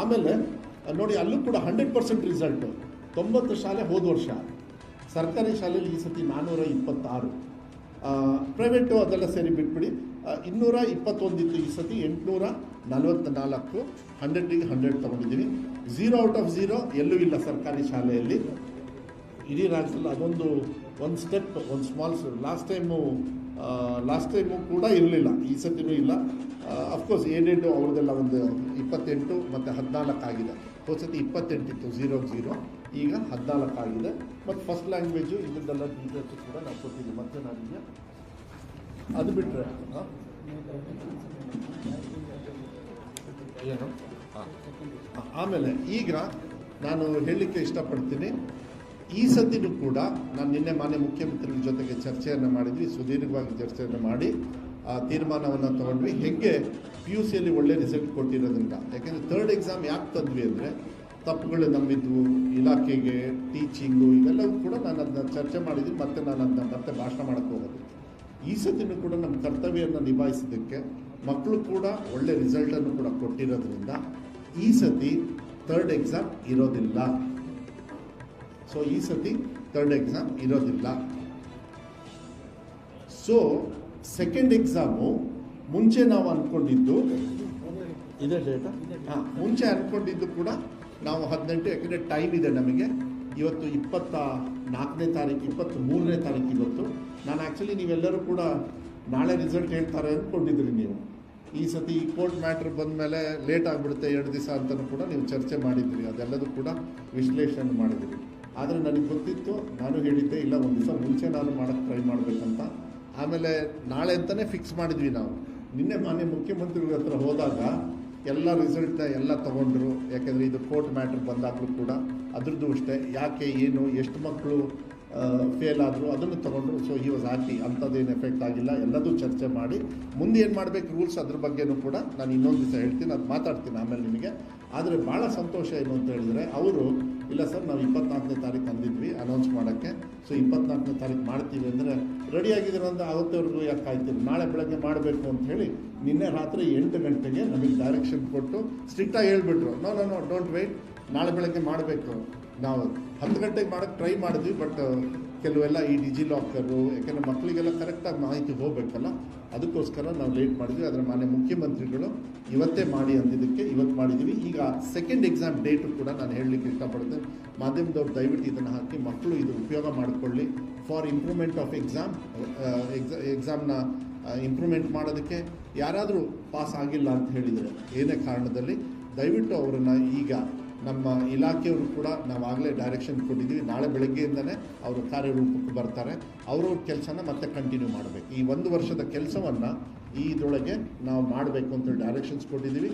ಆಮೇಲೆ ನೋಡಿ, ಅಲ್ಲೂ ಕೂಡ 100% ರಿಸಲ್ಟು. 90 ಶಾಲೆ ಹೋದ ವರ್ಷ, ಸರ್ಕಾರಿ ಶಾಲೆಯಲ್ಲಿ ಈ ಸತಿ 426, ಪ್ರೈವೇಟು ಅದೆಲ್ಲ ಸೇರಿ ಬಿಟ್ಬಿಡಿ 221 ಇತ್ತು. ಈ ಸತಿ 844, 100ಗೆ 100 ತೊಗೊಂಡಿದ್ದೀವಿ. 0 ಔಟ್ ಆಫ್ 0 ಎಲ್ಲೂ ಇಲ್ಲ ಸರ್ಕಾರಿ ಶಾಲೆಯಲ್ಲಿ ಇಡೀ ರಾಜ್ಯದಲ್ಲಿ. ಅದೊಂದು ಸ್ಟೆಪ್, ಒಂದು ಸ್ಮಾಲ್. ಲಾಸ್ಟ್ ಟೈಮು ಕೂಡ ಇರಲಿಲ್ಲ, ಈ ಸತಿನೂ ಇಲ್ಲ. ಅಫ್ಕೋರ್ಸ್ ಏಡೆಡ್ ಅವ್ರದ್ದೆಲ್ಲ ಒಂದು 28 ಮತ್ತು 14 ಆಗಿದೆ. ಹೋದ ಸತಿ 28 ಇತ್ತು, 0 ಈಗ 14 ಆಗಿದೆ. ಮತ್ತು ಫಸ್ಟ್ ಲ್ಯಾಂಗ್ವೇಜು ಇದನ್ನೆಲ್ಲ ಡೀಟೇಲ್ಸು ಕೂಡ ನಾವು ಕೊಟ್ಟಿದ್ದೀವಿ. ಮತ್ತೆ ನಾನಿಗೆ ಅದು ಬಿಟ್ಟರೆ ಏನು ಆಮೇಲೆ ಈಗ ನಾನು ಹೇಳಲಿಕ್ಕೆ ಇಷ್ಟಪಡ್ತೀನಿ, ಈ ಸತಿನೂ ಕೂಡ ನಾನು ನಿನ್ನೆ ಮಾನ್ಯ ಮುಖ್ಯಮಂತ್ರಿಗಳ ಜೊತೆಗೆ ಚರ್ಚೆಯನ್ನು ಮಾಡಿದ್ವಿ. ಸುದೀರ್ಘವಾಗಿ ಚರ್ಚೆಯನ್ನು ಮಾಡಿ ತೀರ್ಮಾನವನ್ನು ತೊಗೊಂಡ್ವಿ. ಹೇಗೆ PUCಯಲ್ಲಿ ಒಳ್ಳೆ ರಿಸಲ್ಟ್ ಕೊಟ್ಟಿರೋದ್ರಿಂದ. ಯಾಕೆಂದರೆ 3rd ಎಕ್ಸಾಮ್ ಯಾಕೆ ತಂದ್ವಿ ಅಂದರೆ, ತಪ್ಪುಗಳು ನಮ್ಮಿದ್ವು, ಇಲಾಖೆಗೆ, ಟೀಚಿಂಗು, ಇವೆಲ್ಲವೂ ಕೂಡ ನಾನು ಅದನ್ನ ಚರ್ಚೆ ಮಾಡಿದ್ವಿ. ಮತ್ತು ನಾನು ಅದನ್ನ ಮತ್ತೆ ಭಾಷಣ ಮಾಡೋಕ್ಕೆ ಹೋಗೋದು. ಈ ಸತಿನೂ ಕೂಡ ನಮ್ಮ ಕರ್ತವ್ಯವನ್ನು ನಿಭಾಯಿಸೋದಕ್ಕೆ ಮಕ್ಕಳು ಕೂಡ ಒಳ್ಳೆ ರಿಸಲ್ಟನ್ನು ಕೂಡ ಕೊಟ್ಟಿರೋದ್ರಿಂದ ಈ ಸತಿ 3rd ಎಕ್ಸಾಮ್ ಇರೋದಿಲ್ಲ. ಸೊ ಈ ಸತಿ 3rd ಎಕ್ಸಾಮ್ ಇರೋದಿಲ್ಲ. ಸೊ 2nd ಎಕ್ಸಾಮು ಮುಂಚೆ ನಾವು ಅಂದ್ಕೊಂಡಿದ್ದು ಇದೇ ಡೇಟಾ, ಮುಂಚೆ ಅಂದ್ಕೊಂಡಿದ್ದು ಕೂಡ ನಾವು 18, ಯಾಕೆಂದರೆ ಟೈಮ್ ಇದೆ ನಮಗೆ. ಇವತ್ತು 24ನೇ ತಾರೀಕು, 23ನೇ ತಾರೀಕು ಇವತ್ತು. ನಾನು ಆ್ಯಕ್ಚುಲಿ ನೀವೆಲ್ಲರೂ ಕೂಡ ನಾಳೆ ರಿಸಲ್ಟ್ ಹೇಳ್ತಾರೆ ಅಂದ್ಕೊಂಡಿದ್ರಿ ನೀವು. ಈ ಸತಿ ಈ ಕೋರ್ಟ್ ಮ್ಯಾಟ್ರ್ ಬಂದ ಮೇಲೆ ಲೇಟ್ ಆಗಿಬಿಡುತ್ತೆ 2 ದಿವಸ ಅಂತಲೂ ಕೂಡ ನೀವು ಚರ್ಚೆ ಮಾಡಿದ್ರಿ. ಅದೆಲ್ಲದೂ ಕೂಡ ವಿಶ್ಲೇಷಣೆ ಮಾಡಿದ್ರಿ. ಆದರೆ ನನಗೆ ಗೊತ್ತಿತ್ತು, ನಾನು ಹೇಳಿದ್ದೆ ಇಲ್ಲ, ಒಂದು ದಿವಸ ಮುಂಚೆ ನಾನು ಮಾಡೋಕ್ಕೆ ಟ್ರೈ ಮಾಡಬೇಕಂತ. ಆಮೇಲೆ ನಾಳೆ ಅಂತಲೇ ಫಿಕ್ಸ್ ಮಾಡಿದ್ವಿ ನಾವು. ನಿನ್ನೆ ಮಾನ್ಯ ಮುಖ್ಯಮಂತ್ರಿಗಳ ಹತ್ರ ಹೋದಾಗ ಎಲ್ಲ ರಿಸಲ್ಟ್ನ ಎಲ್ಲ ತೊಗೊಂಡ್ರು. ಯಾಕೆಂದರೆ ಇದು ಕೋರ್ಟ್ ಮ್ಯಾಟ್ರ್ ಬಂದಾಗಲೂ ಕೂಡ ಅದ್ರದ್ದು ಅಷ್ಟೇ, ಯಾಕೆ ಏನು ಎಷ್ಟು ಮಕ್ಕಳು ಫೇಲ್ ಆದರು ಅದನ್ನು ತೊಗೊಂಡ್ರು. So he was happy. ಅಂಥದ್ದೇನು ಎಫೆಕ್ಟ್ ಆಗಿಲ್ಲ, ಎಲ್ಲದೂ ಚರ್ಚೆ ಮಾಡಿ ಮುಂದೆ ಏನು ಮಾಡಬೇಕು ರೂಲ್ಸ್ ಅದ್ರ ಬಗ್ಗೆನೂ ಕೂಡ ನಾನು ಇನ್ನೊಂದು ದಿವಸ ಹೇಳ್ತೀನಿ, ಅದು ಮಾತಾಡ್ತೀನಿ ಆಮೇಲೆ ನಿಮಗೆ. ಆದರೆ ಭಾಳ ಸಂತೋಷ ಏನು ಅಂತ ಹೇಳಿದರೆ, ಅವರು ಇಲ್ಲ ಸರ್ ನಾವು 24ನೇ ತಾರೀಕು ಅಂದಿದ್ವಿ ಅನೌನ್ಸ್ ಮಾಡೋಕ್ಕೆ, ಸೊ 24ನೇ ತಾರೀಕು ಮಾಡ್ತೀವಿ ಅಂದರೆ ರೆಡಿಯಾಗಿದ್ದೀರ ಅಂತ ಅವತ್ತವರೆಗೂ ಯಾಕೆ ಕಾಯ್ತೀವಿ, ನಾಳೆ ಬೆಳಗ್ಗೆ ಮಾಡಬೇಕು ಅಂತ ಹೇಳಿ ನಿನ್ನೆ ರಾತ್ರಿ 8 ಗಂಟೆಗೆ ನಮಗೆ ಡೈರೆಕ್ಷನ್ ಕೊಟ್ಟು ಸ್ಟ್ರಿಕ್ಟಾಗಿ ಹೇಳ್ಬಿಟ್ರು, ನೋ ಡೋಂಟ್ ವೆಯ್ಟ್, ನಾಳೆ ಬೆಳಗ್ಗೆ ಮಾಡಬೇಕು. ನಾವು 10 ಗಂಟೆಗೆ ಮಾಡೋಕ್ಕೆ ಟ್ರೈ ಮಾಡಿದ್ವಿ. ಬಟ್ ಕೆಲವೆಲ್ಲ ಈ ಡಿಜಿಲಾಕರು, ಯಾಕೆಂದರೆ ಮಕ್ಕಳಿಗೆಲ್ಲ ಕರೆಕ್ಟಾಗಿ ಮಾಹಿತಿ ಹೋಗಬೇಕಲ್ಲ, ಅದಕ್ಕೋಸ್ಕರ ನಾವು ಲೇಟ್ ಮಾಡಿದ್ವಿ. ಅದರ ಮಾನ್ಯ ಮುಖ್ಯಮಂತ್ರಿಗಳು ಇವತ್ತೇ ಮಾಡಿ ಅಂದಿದ್ದಕ್ಕೆ ಇವತ್ತು ಮಾಡಿದ್ದೀವಿ. ಈಗ 2nd ಎಕ್ಸಾಮ್ ಡೇಟು ಕೂಡ ನಾನು ಹೇಳಲಿಕ್ಕೆ ಇಷ್ಟಪಡ್ತೇನೆ. ಮಾಧ್ಯಮದವ್ರು ದಯವಿಟ್ಟು ಇದನ್ನು ಹಾಕಿ ಮಕ್ಕಳು ಇದು ಉಪಯೋಗ ಮಾಡಿಕೊಳ್ಳಿ. ಫಾರ್ ಇಂಪ್ರೂವ್ಮೆಂಟ್ ಆಫ್ ಎಕ್ಸಾಮ್ನ ಇಂಪ್ರೂವ್ಮೆಂಟ್ ಮಾಡೋದಕ್ಕೆ ಯಾರಾದರೂ ಪಾಸ್ ಆಗಿಲ್ಲ ಅಂತ ಹೇಳಿದರೆ ಏನೇ ಕಾರಣದಲ್ಲಿ ದಯವಿಟ್ಟು ಅವರನ್ನು ಈಗ ನಮ್ಮ ಇಲಾಖೆಯವರು ಕೂಡ ನಾವಾಗಲೇ ಡೈರೆಕ್ಷನ್ ಕೊಟ್ಟಿದ್ದೀವಿ. ನಾಳೆ ಬೆಳಗ್ಗೆಯಿಂದನೇ ಅವರು ಕಾರ್ಯರೂಪಕ್ಕೆ ಬರ್ತಾರೆ. ಅವ್ರವ್ರ ಕೆಲಸನ ಮತ್ತೆ ಕಂಟಿನ್ಯೂ ಮಾಡಬೇಕು. ಈ 1 ವರ್ಷದ ಕೆಲಸವನ್ನು ಇದರೊಳಗೆ ನಾವು ಮಾಡಬೇಕು ಅಂತೇಳಿ ಡೈರೆಕ್ಷನ್ಸ್ ಕೊಟ್ಟಿದ್ದೀವಿ.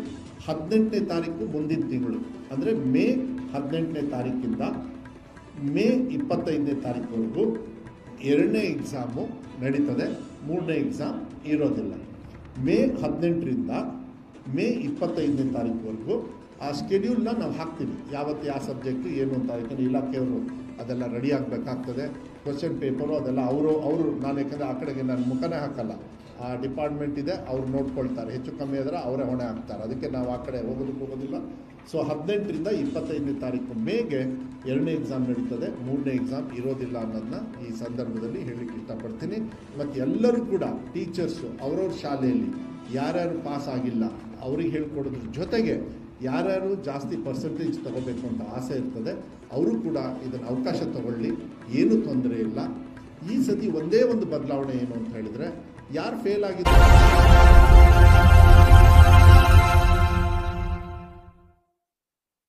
18ನೇ ತಾರೀಕು ಮುಂದಿನ ತಿಂಗಳು, ಅಂದರೆ ಮೇ 18ನೇ ತಾರೀಕಿಂದ ಮೇ 25ನೇ ತಾರೀಕುವರೆಗೂ 2ನೇ ಎಕ್ಸಾಮು ನಡೀತದೆ, 3ನೇ ಎಕ್ಸಾಮ್ ಇರೋದಿಲ್ಲ. ಮೇ 18ರಿಂದ ಮೇ 25ನೇ ತಾರೀಕುವರೆಗೂ ಆ ಸ್ಕೆಡ್ಯೂಲ್ನ ನಾವು ಹಾಕ್ತೀವಿ. ಯಾವತ್ತು ಯಾವ ಸಬ್ಜೆಕ್ಟು ಏನು ಅಂತ. ಯಾಕಂದರೆ ಇಲಾಖೆಯವರು ಅದೆಲ್ಲ ರೆಡಿ ಆಗಬೇಕಾಗ್ತದೆ. ಕ್ವಶನ್ ಪೇಪರು ಅದೆಲ್ಲ ಅವರು ನಾನು ಯಾಕಂದರೆ ಆ ಕಡೆಗೆ ನಾನು ಮುಖನೇ ಹಾಕಲ್ಲ, ಆ ಡಿಪಾರ್ಟ್ಮೆಂಟ್ ಇದೆ, ಅವ್ರು ನೋಡ್ಕೊಳ್ತಾರೆ. ಹೆಚ್ಚು ಕಮ್ಮಿ ಆದರೆ ಅವರೇ ಹೊಣೆ ಹಾಕ್ತಾರೆ. ಅದಕ್ಕೆ ನಾವು ಆ ಕಡೆ ಹೋಗೋದಿಲ್ಲ. ಸೊ 18ರಿಂದ 25ನೇ ತಾರೀಕು ಮೇಗೆ 2ನೇ ಎಕ್ಸಾಮ್ ನಡೀತದೆ, 3ನೇ ಎಕ್ಸಾಮ್ ಇರೋದಿಲ್ಲ ಅನ್ನೋದನ್ನ ಈ ಸಂದರ್ಭದಲ್ಲಿ ಹೇಳಲಿಕ್ಕೆ ಇಷ್ಟಪಡ್ತೀನಿ. ಮತ್ತು ಎಲ್ಲರೂ ಕೂಡ ಟೀಚರ್ಸು ಅವ್ರವ್ರ ಶಾಲೆಯಲ್ಲಿ ಯಾರ್ಯಾರು ಪಾಸ್ ಆಗಿಲ್ಲ ಅವ್ರಿಗೆ ಹೇಳ್ಕೊಡೋದ್ರ ಜೊತೆಗೆ ಯಾರ್ಯಾರು ಜಾಸ್ತಿ ಪರ್ಸೆಂಟೇಜ್ ತಗೋಬೇಕು ಅಂತ ಆಸೆ ಇರ್ತದೆ ಅವರು ಕೂಡ ಇದನ್ನು ಅವಕಾಶ ತಗೊಳ್ಳಿ, ಏನೂ ತೊಂದರೆ ಇಲ್ಲ. ಈ ಸತಿ ಒಂದೇ ಒಂದು ಬದಲಾವಣೆ ಏನು ಅಂತ ಹೇಳಿದರೆ, ಯಾರು ಫೇಲ್ ಆಗಿದ್ದಾರೆ